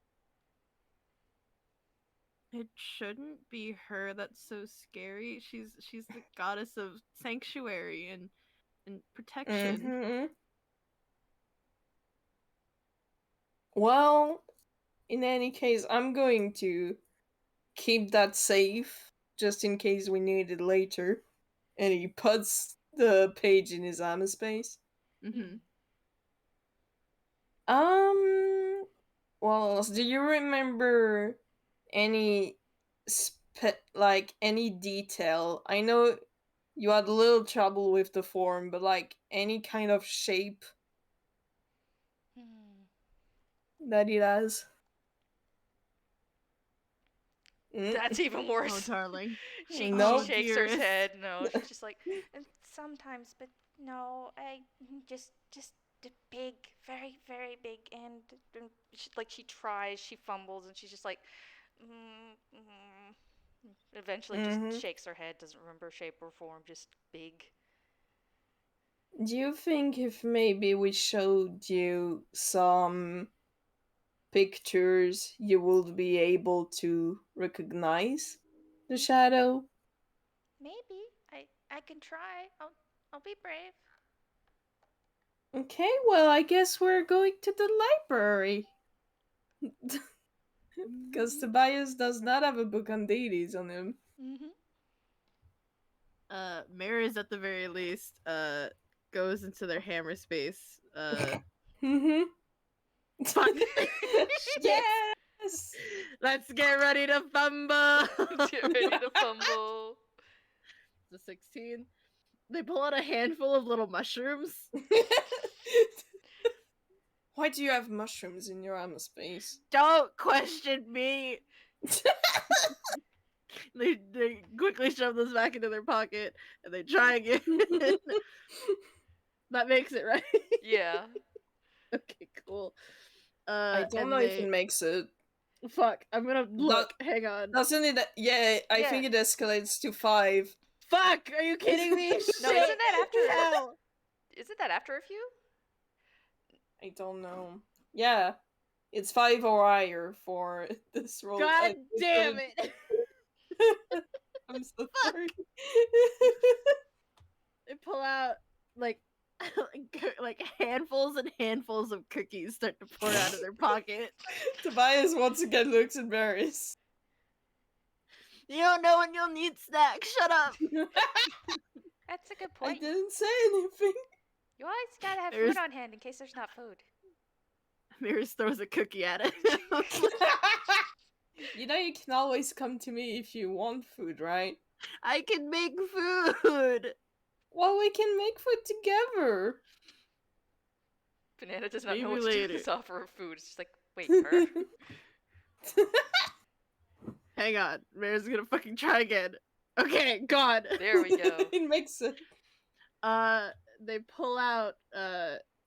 It shouldn't be her that's so scary. She's the goddess of sanctuary and protection. Mm-hmm. Well, in any case, I'm going to keep that safe just in case we need it later. And he puts the page in his armor space. Mm-hmm. What else? Do you remember any any detail? I know you had a little trouble with the form, but like any kind of shape that it has. That's even Oh, worse. darling. She No. shakes her Dearest. head. No, she's just like, and sometimes, but no, I just big, very, very big, and she tries, she fumbles, and she's just like, eventually just shakes her head, doesn't remember shape or form, just big. Do you think if maybe we showed you some pictures, you would be able to recognize the shadow? Maybe I can try. I'll be brave. Okay, well, I guess we're going to the library. Because Tobias does not have a book on deities on him. Mariz at the very least goes into their hammer space. Mm-hmm. Fuck. Yes! Let's get ready to fumble. Get ready to fumble. The 16. They pull out a handful of little mushrooms. Why do you have mushrooms in your armor space? Don't question me. They quickly shove those back into their pocket and they try again. That makes it, right? Yeah. Okay, cool. I don't know if it makes it. Fuck, I'm gonna look. Hang on. Doesn't it? Yeah, I think it escalates to 5. Fuck, are you kidding me? No, isn't that after? Hell. Isn't that after a few? I don't know. Yeah, it's 5 or higher for this roll. God damn it! I'm so sorry. They pull out like handfuls and handfuls of cookies start to pour out of their pocket. Tobias once again looks at Mariz. You don't know when you'll need snacks. Shut up. That's a good I point. didn't say anything. You always gotta have food on hand in case there's not food. Mariz throws a cookie at it. You know you can always come to me if you want food, right? I can make food. Well, we can make food together. Banana does not Maybe know what to do with later. this offer of food. It's just like, wait, her? Hang on. Mary's gonna fucking try again. Okay, God. There we go. It makes sense. They pull out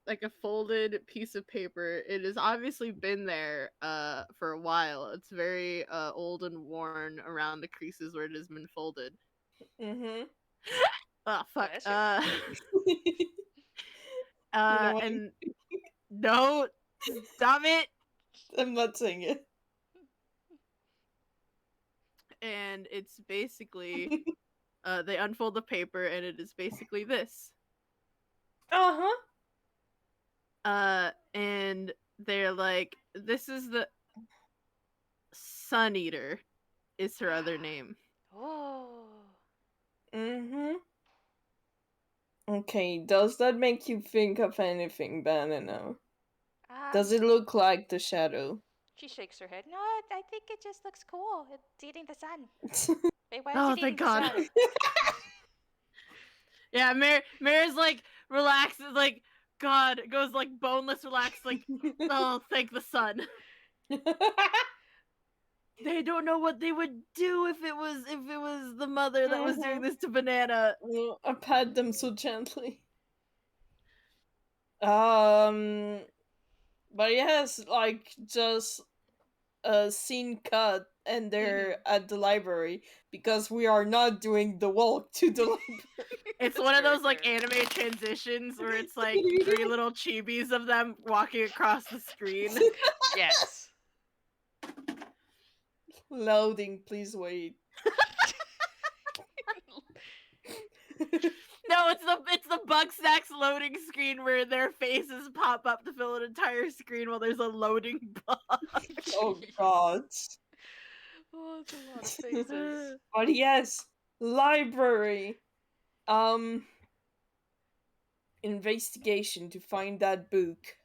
like a folded piece of paper. It has obviously been there for a while. It's very old and worn around the creases where it has been folded. Mm-hmm. Oh fuck. Bless you. What? And no, stop it. I'm not saying it. And it's basically they unfold the paper and it is basically this. Uh-huh. And they're like, this is the Sun Eater is her other name. Oh. Mm-hmm. Okay, does that make you think of anything, Banana? Does it look like the shadow? She shakes her head. No, I think it just looks cool. It's eating the sun. Wait, why is Oh, it eating thank the God. sun? Yeah, Mary's like relaxes, like God goes like boneless, relaxed, like oh, thank the sun. They don't know what they would do if it was the mother that was doing this to Banana. I pat them so gently. But yes, like just a scene cut and they're at the library because we are not doing the walk to the library. It's That's one of very those like fair. anime transitions where it's like three little chibis of them walking across the screen. Yes. Loading, please wait. No, it's the Bug Snacks loading screen where their faces pop up to fill an entire screen while there's a loading bug. Oh Jeez. God. Oh, it's a lot of faces. But yes, library. Investigation to find that book.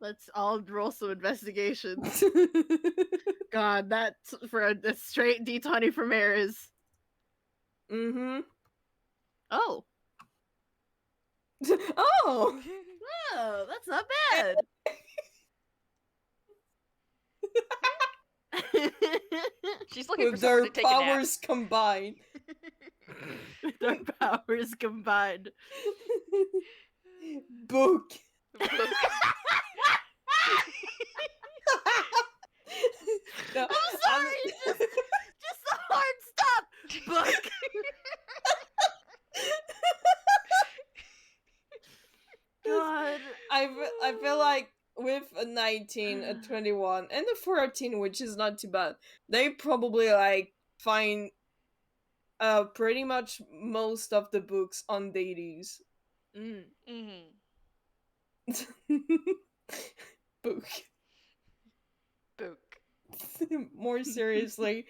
Let's all roll some investigations. God, that's for a straight D20 for Mariz. Mm-hmm. Oh. Oh! Oh, that's not bad. She's looking for With someone their to take a nap. powers combined. With their powers combined. Book. Book. No, I'm sorry, just a hard stop. Book. God. I feel like with a 19, a 21, and a 14, which is not too bad, they probably like find pretty much most of the books on deities. Mm-hmm. Book. Book. More seriously,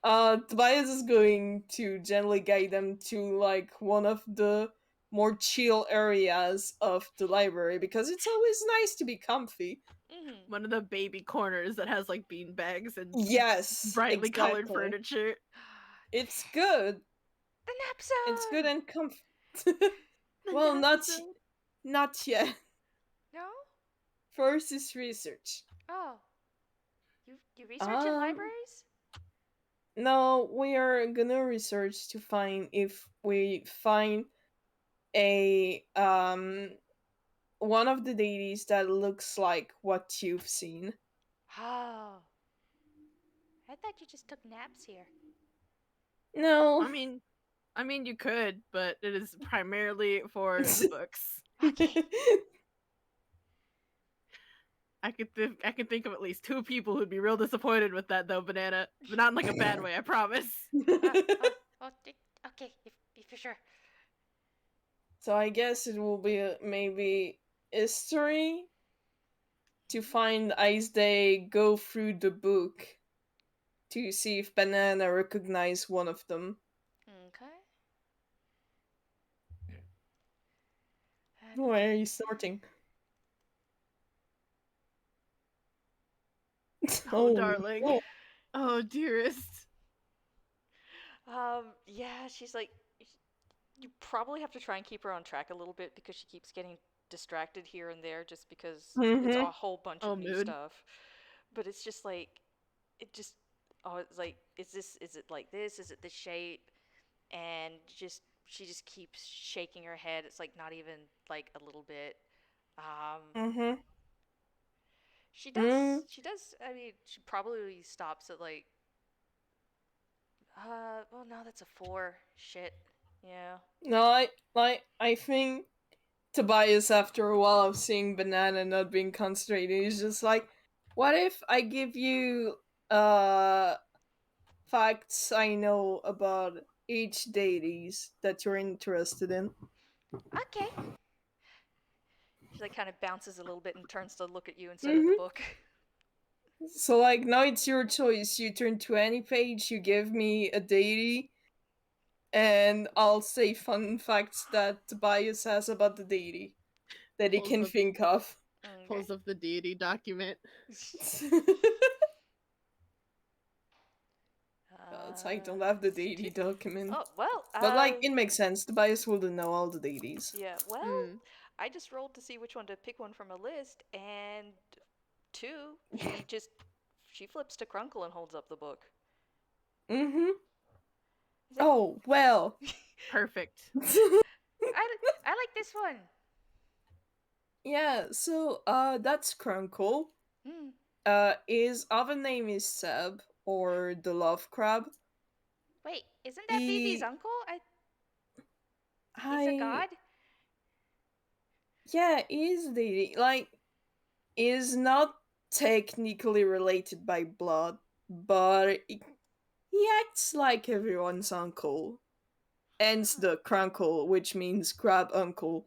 Tobias is going to gently guide them to like one of the more chill areas of the library because it's always nice to be comfy. Mm-hmm. One of the baby corners that has like bean bags and Yes, brightly colored exactly. furniture. It's good. The nap zone. It's good and comfy. The Well, nap zone. not yet. No. First is research. Oh. You research in libraries? No, we are gonna research to find if we find a one of the deities that looks like what you've seen. Oh. I thought you just took naps here. No. I mean, you could, but it is primarily for the books. Okay. I could think of at least 2 people who'd be real disappointed with that though, Banana. But not in like a bad way, I promise. Okay, if you're sure. So I guess it will be maybe history to find as they go through the book to see if Banana recognize one of them. Okay. Why are you snorting? Oh, darling. Oh, dearest. Yeah, she's like, you probably have to try and keep her on track a little bit because she keeps getting distracted here and there just because it's Mm-hmm. a whole bunch Oh, of new mood. stuff. But it's just like, it just, oh, it's like, is it like this? Is it this shape? And just, she just keeps shaking her head. It's like not even like a little bit. Um, Mm-hmm. she does, I mean, she probably stops at like, well, no, that's a 4. Shit. Yeah. No, I think Tobias, after a while of seeing Banana not being concentrated, is just like, what if I give you uh facts I know about each deities that you're interested in? Okay. She like kind of bounces a little bit and turns to look at you instead of the Mm-hmm. book. So like now it's your choice. You turn to any page, you give me a deity, and I'll say fun facts that Tobias has about the deity that he Pulls can up, think of. Okay. pulls up the deity document. It's I don't have the deity Two. document. Oh, well, But like it makes sense. Tobias wouldn't know all the deities. yeah, well, Hmm. I just rolled to see which one to pick one from a list, and 2, she flips to Crunkle and holds up the book. Mm-hmm. He's like, Oh well. Perfect. I like this one. Yeah, so that's Crunkle. Hmm. His other name is Seb or the Love Crab. Wait, isn't that Vivi's He uncle? He's a I god? yeah, he's the like is not technically related by blood, but he acts like everyone's uncle. Hence Huh. the Crunkle, which means crab uncle.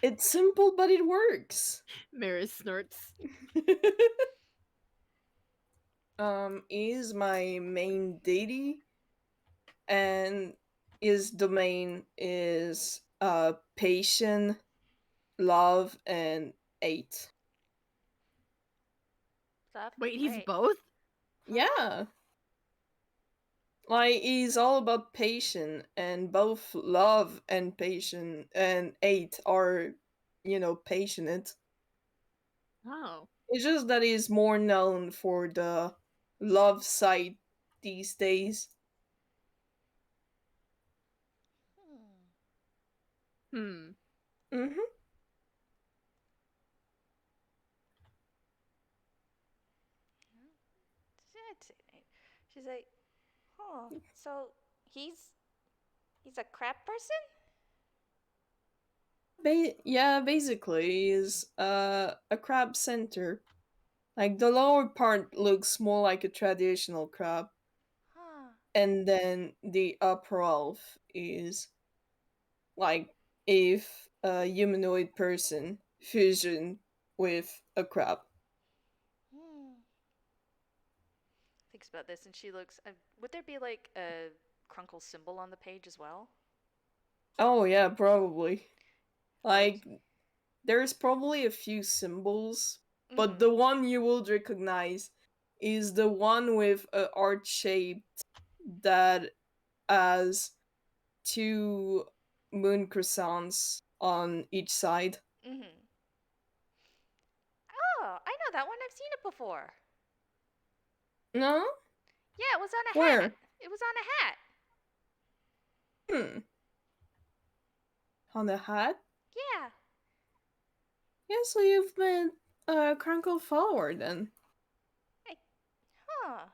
It's simple, but it works. Mariz snorts. Is my main deity, and his domain is patient, love, and hate. Love Wait, and he's hate. both? Huh? Yeah. Like he's all about patient, and both love and patient and hate are, passionate. Oh. It's just that he's more known for the love side these days. Hmm. Hmm. Mm-hmm. She's like, huh, so he's a crab person? Yeah, basically, he's a crab center. Like the lower part looks more like a traditional crab, Huh. and then the upper half is like if a humanoid person fusion with a crab. Hmm. Thinks about this and she looks. Would there be like a Crunkle symbol on the page as well? Oh yeah, probably. Oh. Like there's probably a few symbols, but Mm-hmm. the one you would recognize is the one with a heart shape that has two moon croissants on each side. Mm-hmm. Oh, I know that one. I've seen it before. No? Yeah, it was on a hat. Where? It was on a hat. Hmm. On the hat? Yeah. Yeah, so you've been a Crunkle follower then. Huh.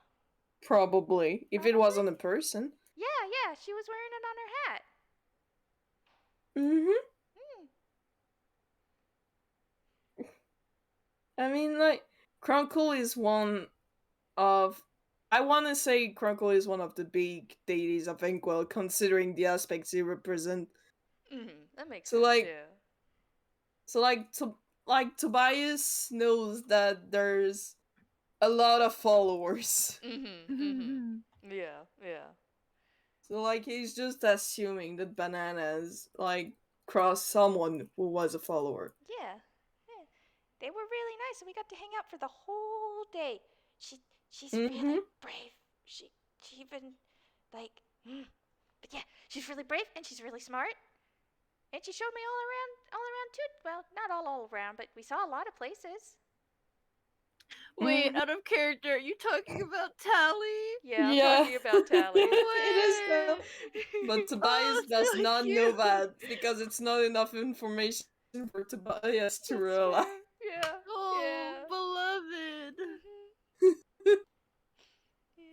Probably. If it Probably. wasn't a person. Yeah, yeah. She was wearing it on her hat. Mm-hmm. Hmm. I mean, like, Crunkle is one of. I want to say Crunkle is one of the big deities of Inkwell, considering the aspects he represent. Mm-hmm. That makes So, sense. like, Yeah. so like, to, like Tobias knows that there's a lot of followers. Mm-hmm. Mm-hmm. Yeah. Yeah. So, like, he's just assuming that Bananas, like, crossed someone who was a follower. Yeah. Yeah. They were really nice, and we got to hang out for the whole day. She's Mm-hmm. really brave. She even like. But yeah, she's really brave and she's really smart. And she showed me all around too. Well, not all around, but we saw a lot of places. Wait, out of character, are you talking about Tally? Yeah, I'm Yeah. talking about Tally. It is though. But Tobias Oh, does so not cute. know that because it's not enough information for Tobias to That's realize. fair. Yeah. Oh, Yeah. beloved. Mhm. Yeah.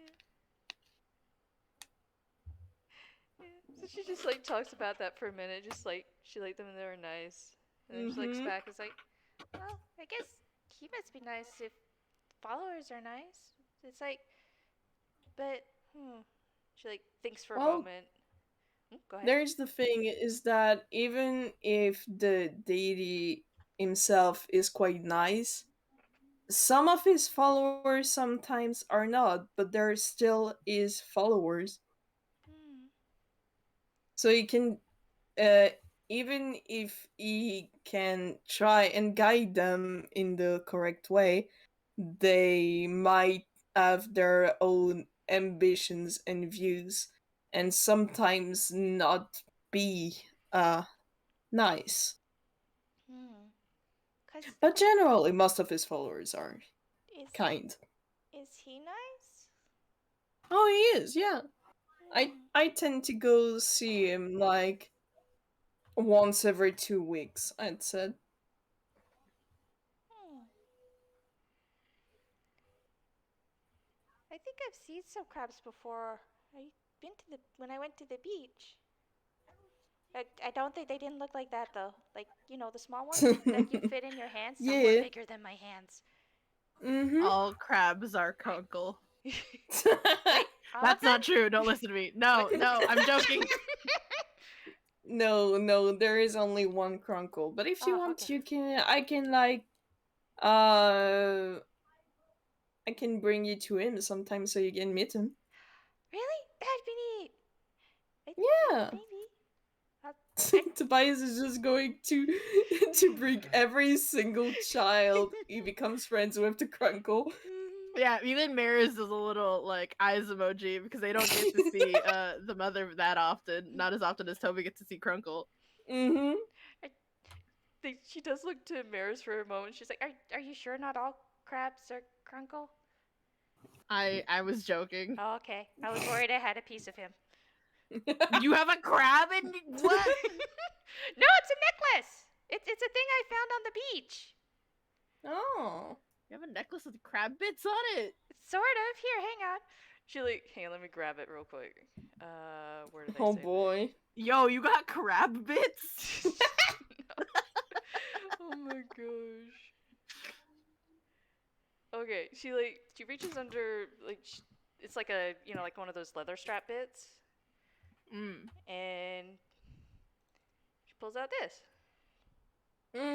Yeah. So she just like talks about that for a minute, just like she liked them and they were nice. And then she looks back and is like, well, I guess he must be nice if followers are nice. It's like, but she like thinks for a Well, moment. Go ahead. there's the thing is that even if the deity himself is quite nice, some of his followers sometimes are not, but there still is followers. Hmm. So he can, uh, even if he can try and guide them in the correct way, they might have their own ambitions and views, and sometimes not be nice. Cause But generally, most of his followers are is kind. is he nice? Oh, he is, yeah. I Hmm. I tend to go see him like once every 2 weeks, I'd said. Hmm. I think I've seen some crabs before. I've been to the when I went to the beach. I don't think they didn't look like that though. Like the small ones that you fit in your hands. Some were Yeah. bigger than my hands. Mm-hmm. All crabs are conkle. Wait, all of That's them? not true. Don't listen to me. No, no, I'm joking. No, there is only one Crunkle. But if you Oh, want, okay. I can like, uh, I can bring you to him sometime so you can meet him. Really? That'd be neat. Yeah. Maybe. I, Tobias is just going to to bring every single child he becomes friends with to Crunkle. Yeah, even Mariz does a little like eyes emoji because they don't get to see the mother that often. Not as often as Toby gets to see Crunkle. Mm-hmm. I think she does look to Maris for a moment. She's like, "Are you sure not all crabs are Crunkle?" I was joking. Oh, okay. I was worried I had a piece of him. You have a crab in what? No, it's a necklace. It's a thing I found on the beach. Oh. You have a necklace with crab bits on it. Sort of. Here, hang on. She like, hang on, let me grab it real quick. Where did I Oh save boy. Yo, you got crab bits? it? Oh my gosh. Okay, she reaches under it's like a like one of those leather strap bits, and she pulls out this. Mm.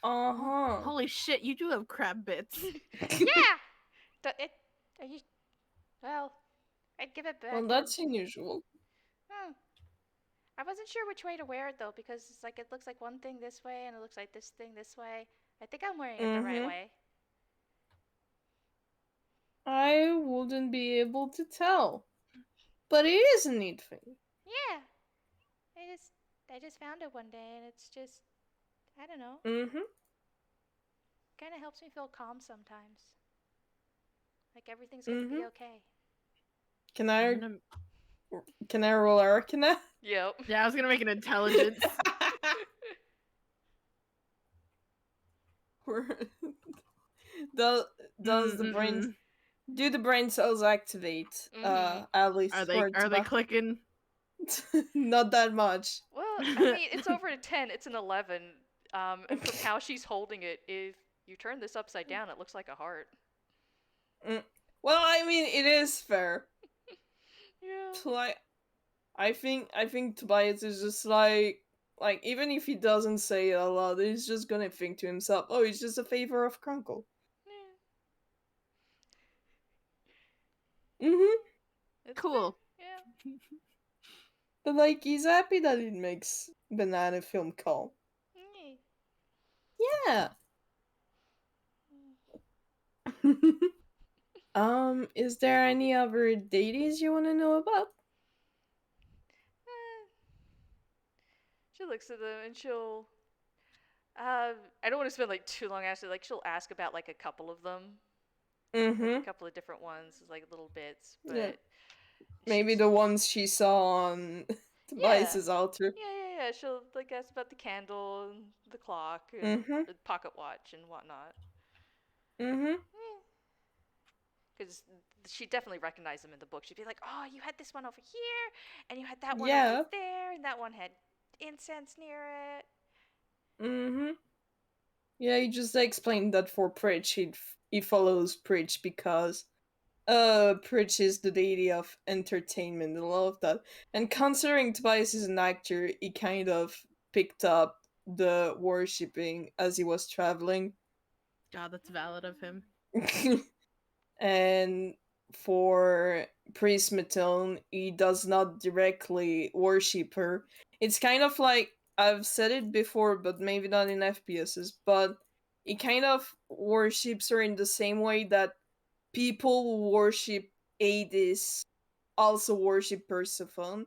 Uh-huh. Holy shit, you do have crab bits. Yeah. Are you? Well, I'd give it back. Well, that's unusual. Hmm. I wasn't sure which way to wear it though because it's like it looks like one thing this way and it looks like this thing this way. I think I'm wearing it the right way. I wouldn't be able to tell. But it is a neat thing. Yeah. I just found it one day and it's just I don't know. Mm-hmm. Kind of helps me feel calm sometimes. Like everything's gonna be okay. Can I roll Arcana? Yep. Yeah, I was gonna make an intelligence. Does the brain do the brain cells activate? At least Are they clicking? Not that much. Well, I mean, it's over a 10. It's an 11. And from how she's holding it, if you turn this upside down, it looks like a heart. Well, I mean, it is fair. Yeah. Like, I think Tobias is just like even if he doesn't say it a lot, he's just gonna think to himself, "Oh, it's just a favor of Crunkle." Yeah. Mm-hmm. It's Cool. fair. Yeah. But like, he's happy that it makes Banana film calm. Yeah. Is there any other deities you want to know about? Eh. She looks at them and she'll. I don't want to spend like too long asking. Like she'll ask about like a couple of them, like a Mm-hmm. couple of different ones, like little bits. Yeah. But Maybe she's the ones she saw on yeah, Tobias's altar. yeah. She'll like ask about the candle and the clock and Mm-hmm. the pocket watch and whatnot. Mm-hmm. Because she definitely recognized them in the book. She'd be like, "Oh, you had this one over here, and you had that one over Yeah. there, and that one had incense near it." Mm-hmm. Yeah, he just explained that for Pritch, he follows Pritch because Pritch is the deity of entertainment and all of that. And considering Tobias is an actor, he kind of picked up the worshipping as he was traveling. God, that's valid of him. And for Priest Matone, he does not directly worship her. It's kind of like I've said it before, but maybe not in FPSs, but he kind of worships her in the same way that people who worship Hades also worship Persephone,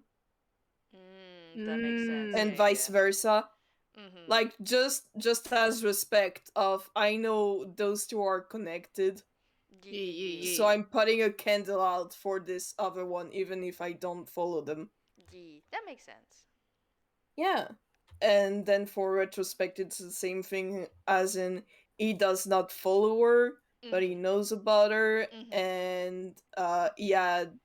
That makes sense. and Mm. vice versa. Mm-hmm. Like just as respect of I know those two are connected, so Yeah. I'm putting a candle out for this other one, even if I don't follow them. That makes sense. Yeah. And then for retrospect, it's the same thing, as in he does not follow her, but he Mm-hmm. knows about her, Mm-hmm. and he had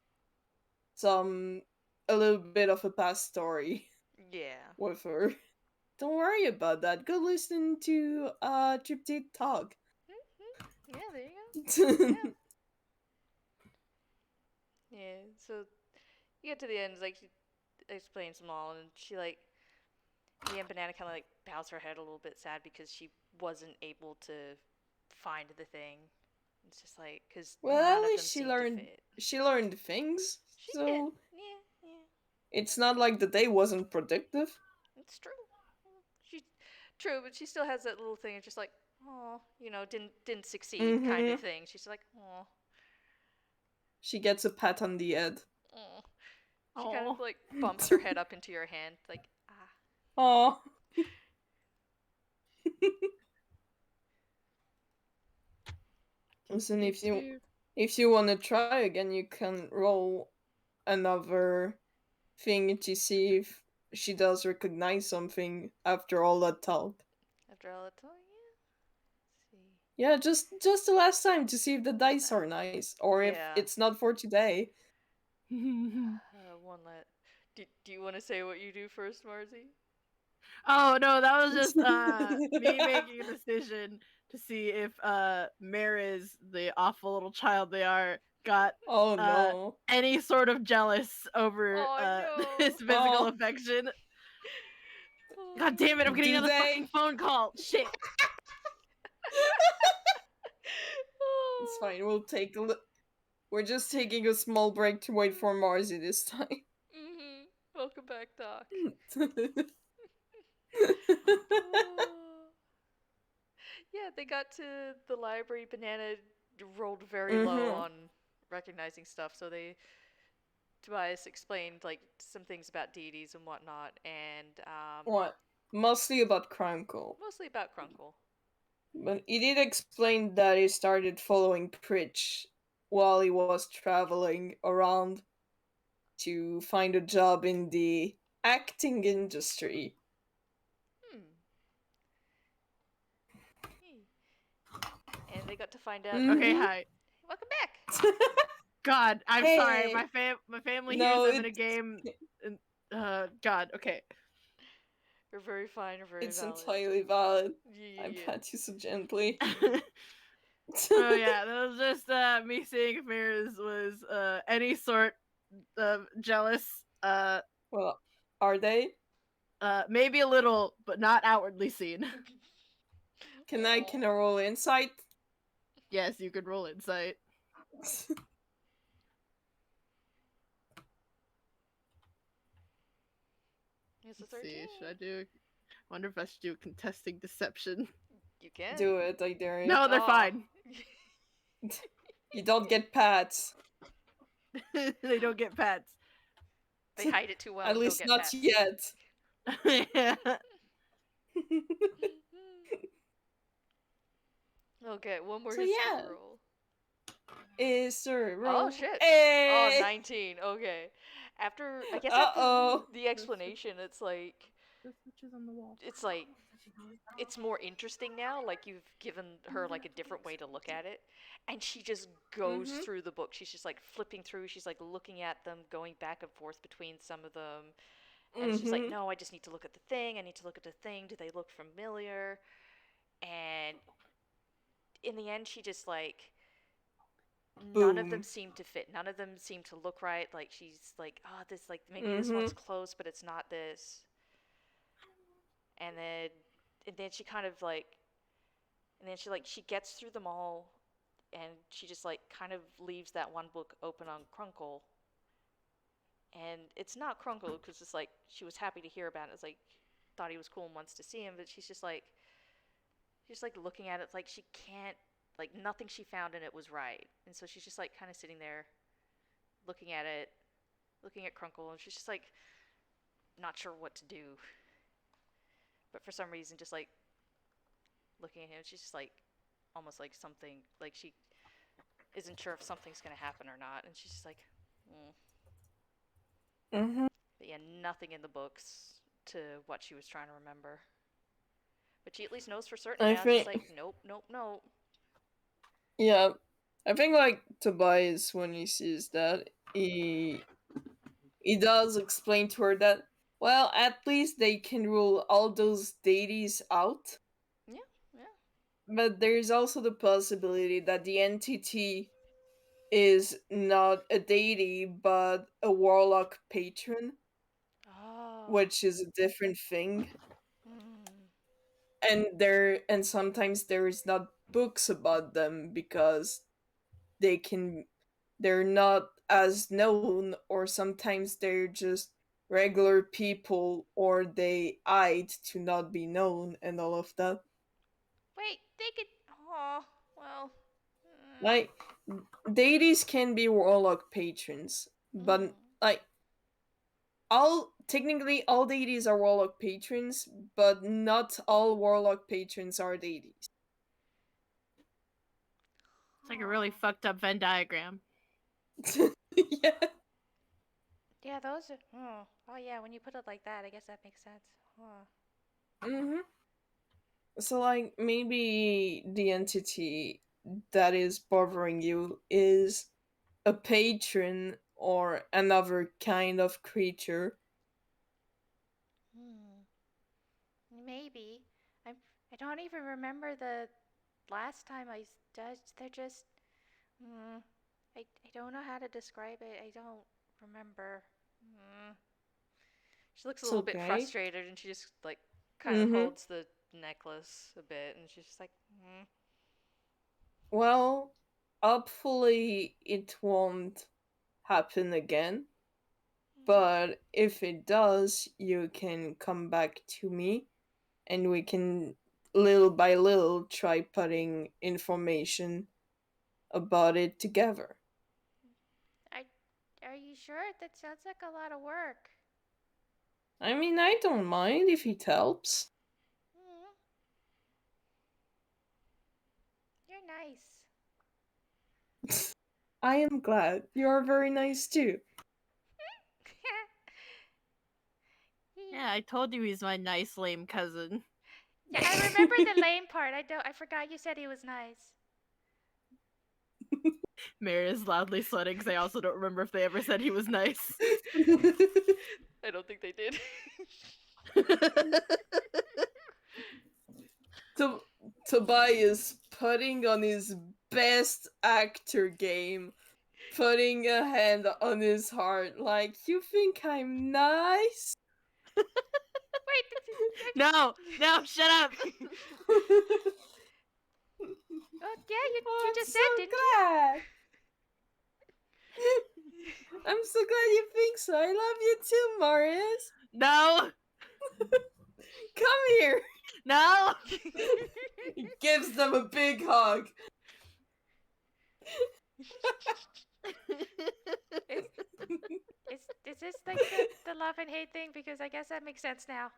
some a little bit of a past story Yeah. with her. Don't worry about that. Go listen to Triptych Talk. Mm-hmm. Yeah, there you go. Mm-hmm. Yeah. Yeah. So you get to the end, it's like she explains them all, and she like me and Banana kind of like bows her head a little bit sad because she wasn't able to find the thing. It's just like because Well, none at of them least seem to fit. she learned things, She did. so Yeah, yeah. it's not like the day wasn't productive. It's true. She true, but she still has that little thing of just like, oh, didn't succeed kind of Mm-hmm. thing. She's like, oh, She gets a pat on the head. oh. She kind of Oh. like bumps her head up into your hand, like, ah. Aw. Listen, if you want to try again, you can roll another thing to see if she does recognize something after all that talk. After all that time, yeah. Let's see. Yeah, just the last time to see if the dice are nice, or if Yeah. it's not for today. One let. Do you want to say what you do first, Marzi? Oh no, that was just me making a decision to see if Mariz, the awful little child they are, got Oh no. any sort of jealous over Oh his no. physical Oh, affection. God damn it, I'm getting do another they? fucking phone call. Shit. It's fine. We're just taking a small break to wait for Marzi this time. Welcome back, Doc. Yeah, they got to the library. Banana rolled very low Mm-hmm. on recognizing stuff, so Tobias explained like some things about deities and whatnot, and What? Mostly about Crankle. mostly about Crunkle. But he did explain that he started following Pritch while he was traveling around to find a job in the acting industry. Hmm. And they got to find out. Okay, Mm-hmm. hi. Welcome back. God, I'm sorry. Hey! My family No, hears I'm in a game. And, God, okay. You're very fine. You're very it's valid. entirely valid. I Yeah. pat you so gently. Oh yeah, that was just me seeing if Mariz was any sort of jealous. Well, are they? Maybe a little, but not outwardly seen. Can I roll insight? Yes, you could roll insight. It's a Let's 13. see. Should I do? Wonder if I should do a contesting deception. You can. Do it, I dare you. No, they're Aw. fine. You don't get pats. They don't get pets. They hide it too well. At Don't least get not pets. yet. Yeah. Okay, one more So, history yeah. roll. Is there Oh shit! Hey! Oh, 19. Okay. After Uh-oh. the explanation, it's like The switch is on the wall. it's more interesting now. Like you've given her like a different way to look at it, and she just goes through the book. She's just like flipping through. She's like looking at them, going back and forth between some of them, and she's like, "No, I just need to look at the thing. I need to look at the thing. Do they look familiar?" And in the end, she just like none of them Boom. seem to fit. None of them seem to look right. Like she's like, oh, this like maybe this one's close, but it's not this. And then she kind of like, and then she gets through them all, and she just like kind of leaves that one book open on Crunkle. And it's not Crunkle because it's like she was happy to hear about it. It's like thought he was cool and wants to see him, but she's just like looking at it. It's like she can't like nothing she found in it was right, and so she's just like kind of sitting there looking at it, looking at Crunkle, and she's just like not sure what to do. But for some reason, just like looking at him, she's just like almost like something like she isn't sure if something's gonna happen or not, and she's just like, But yeah, nothing in the books to what she was trying to remember. But she at least knows for certain now. She's like, nope, nope, nope. Yeah, I think like Tobias, when he sees that, he does explain to her that, well, at least they can rule all those deities out. Yeah, yeah. But there's also the possibility that the entity is not a deity but a warlock patron, which is a different thing. And sometimes there is not books about them because they're not as known, or sometimes they're just regular people, or they hide to not be known and all of that. Wait, they could. Oh, well. Like, deities can be warlock patrons, but like technically all deities are warlock patrons, but not all warlock patrons are deities. It's like a really fucked up Venn diagram. Yeah. Yeah, those are. Oh, yeah, when you put it like that, I guess that makes sense. So, like, maybe the entity that is bothering you is a patron or another kind of creature. Maybe. I don't even remember the last time I judged. They're just. I don't know how to describe it. I don't remember. She looks a little bit frustrated, and she just like kind of holds the necklace a bit, and she's just like, Well, hopefully it won't happen again. But if it does, you can come back to me and we can little by little try putting information about it together. Are you sure? That sounds like a lot of work. I mean, I don't mind if it helps. You're nice. I am glad. You are very nice too. Yeah, I told you he's my nice lame cousin. Yeah, I remember the lame part. I forgot you said he was nice. Mariz loudly sweating because I also don't remember if they ever said he was nice. I don't think they did. Tobias putting on his best actor game, putting a hand on his heart, like, you think I'm nice? Wait. No, shut up. Oh, yeah, you just said, so didn't glad. I'm so glad you think so. I love you too, Mariz. No. Come here. No. He gives them a big hug. Is this like the love and hate thing? Because I guess that makes sense now.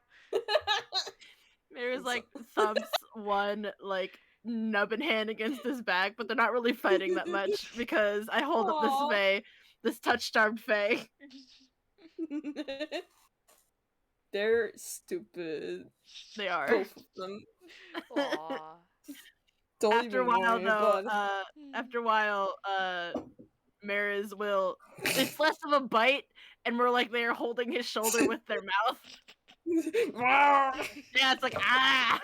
Mariz like thumps one like nubbin hand against his back, but they're not really fighting that much because I hold up this Aw. Fae, this touch-starved Fae. They're stupid. They are. Both of them. Aww. Don't After a even while, worry though, about it. after a while, Mariz will. It's less of a bite, and more like they are holding his shoulder with their mouth. Yeah, it's like ah.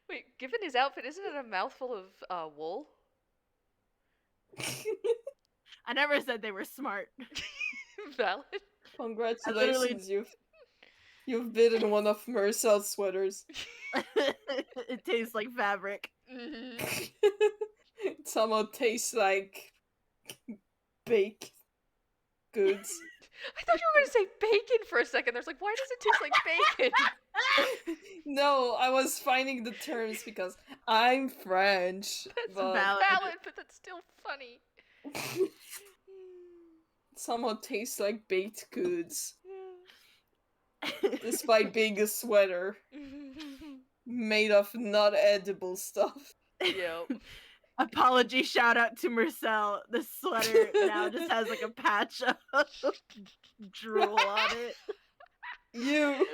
Wait, given his outfit, isn't it a mouthful of wool? I never said they were smart. Valid. Congratulations, you've bitten one of Marcel's sweaters. It tastes like fabric. Mm-hmm. It somehow tastes like baked goods. I thought you were going to say bacon for a second. There's like, why does it taste like bacon? No, I was finding the terms because I'm French. That's but valid, but that's still funny. somehow tastes like baked goods, Yeah. despite being a sweater made of not edible stuff. Yep. Apology shout out to Marcel. This sweater now just has like a patch of drool on it. You.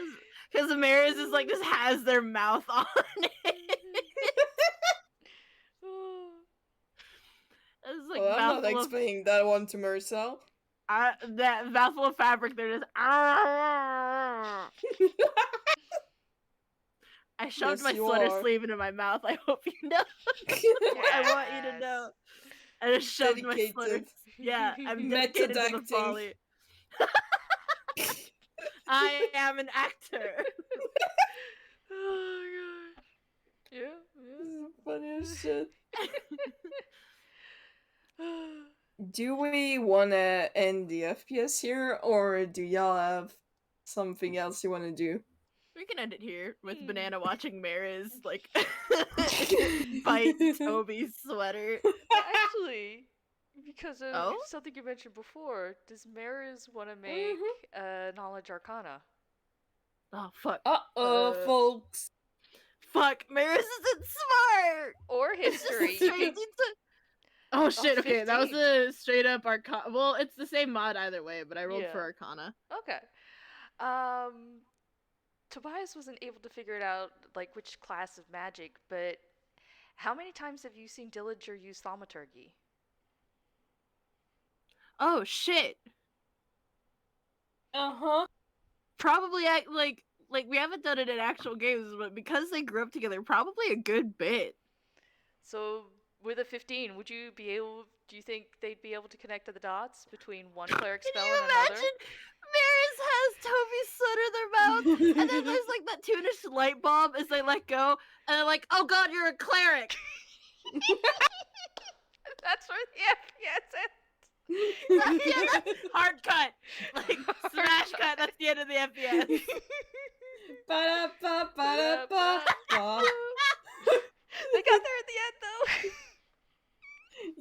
Because Mariz is like just has their mouth on it. It's like Well, I'm not mouthful explaining that one to Marcel. that mouthful of fabric. They're just. I shoved Yes, my you sweater are. sleeve into my mouth. I hope you know. I want you to know. I just shoved my sweater. Dedicated. Yeah, I'm dedicated to the Metadacting. folly. I am an actor. Oh god. Yeah, This is the funniest shit. Do we want to end the FPS here, or do y'all have something else you want to do? We can end it here with Banana watching Mariz like bite Toby's sweater. Actually, because of something you mentioned before, does Mariz want to make Knowledge Arcana? Oh fuck. Folks. Fuck, Mariz isn't smart. Or history. You could... Oh shit, okay, 15. that was a straight up Arcana. Well, it's the same mod either way, but I rolled Yeah. for Arcana. Okay. Tobias wasn't able to figure it out, like, which class of magic, but how many times have you seen Dillinger use thaumaturgy? Oh shit. Uh-huh. Probably like we haven't done it in actual games, but because they grew up together, probably a good bit. So with a 15, would you be able? Do you think they'd be able to connect to the dots between one cleric spell Can you and another? imagine? Mariz has Toby's sweater in their mouth, and then there's like that toonish light bulb as they let go, and they're like, "Oh God, you're a cleric." That's where the FPS ends. Yeah, that's hard cut, like smash cut. That's the end of the FPS. Ba-da-ba-ba-da-ba. They got there at the end though.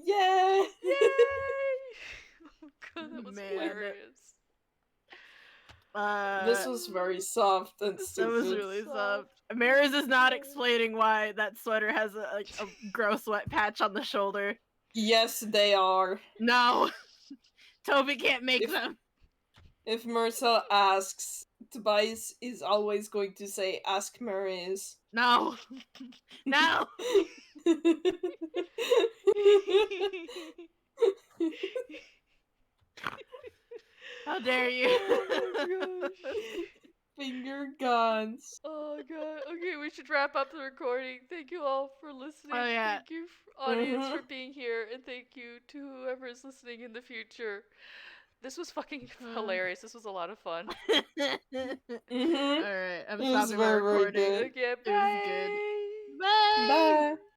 Yeah. Yay! Oh god, that was Man. hilarious. This was very soft and That stupid. was really soft. Mariz is not explaining why that sweater has a gross wet patch on the shoulder. Yes, they are. No, Toby can't make them. If Marcel asks, Tobias is always going to say, "Ask Mariz." No, no. How dare you? Oh my gosh. Finger guns. Oh god. Okay, we should wrap up the recording. Thank you all for listening. Oh, yeah. Thank you, audience, for being here, and thank you to whoever is listening in the future. This was fucking hilarious. This was a lot of fun. Mm-hmm. All right, I'm It was stopping my very, very recording. good. Okay, It was good. bye. Bye. Bye.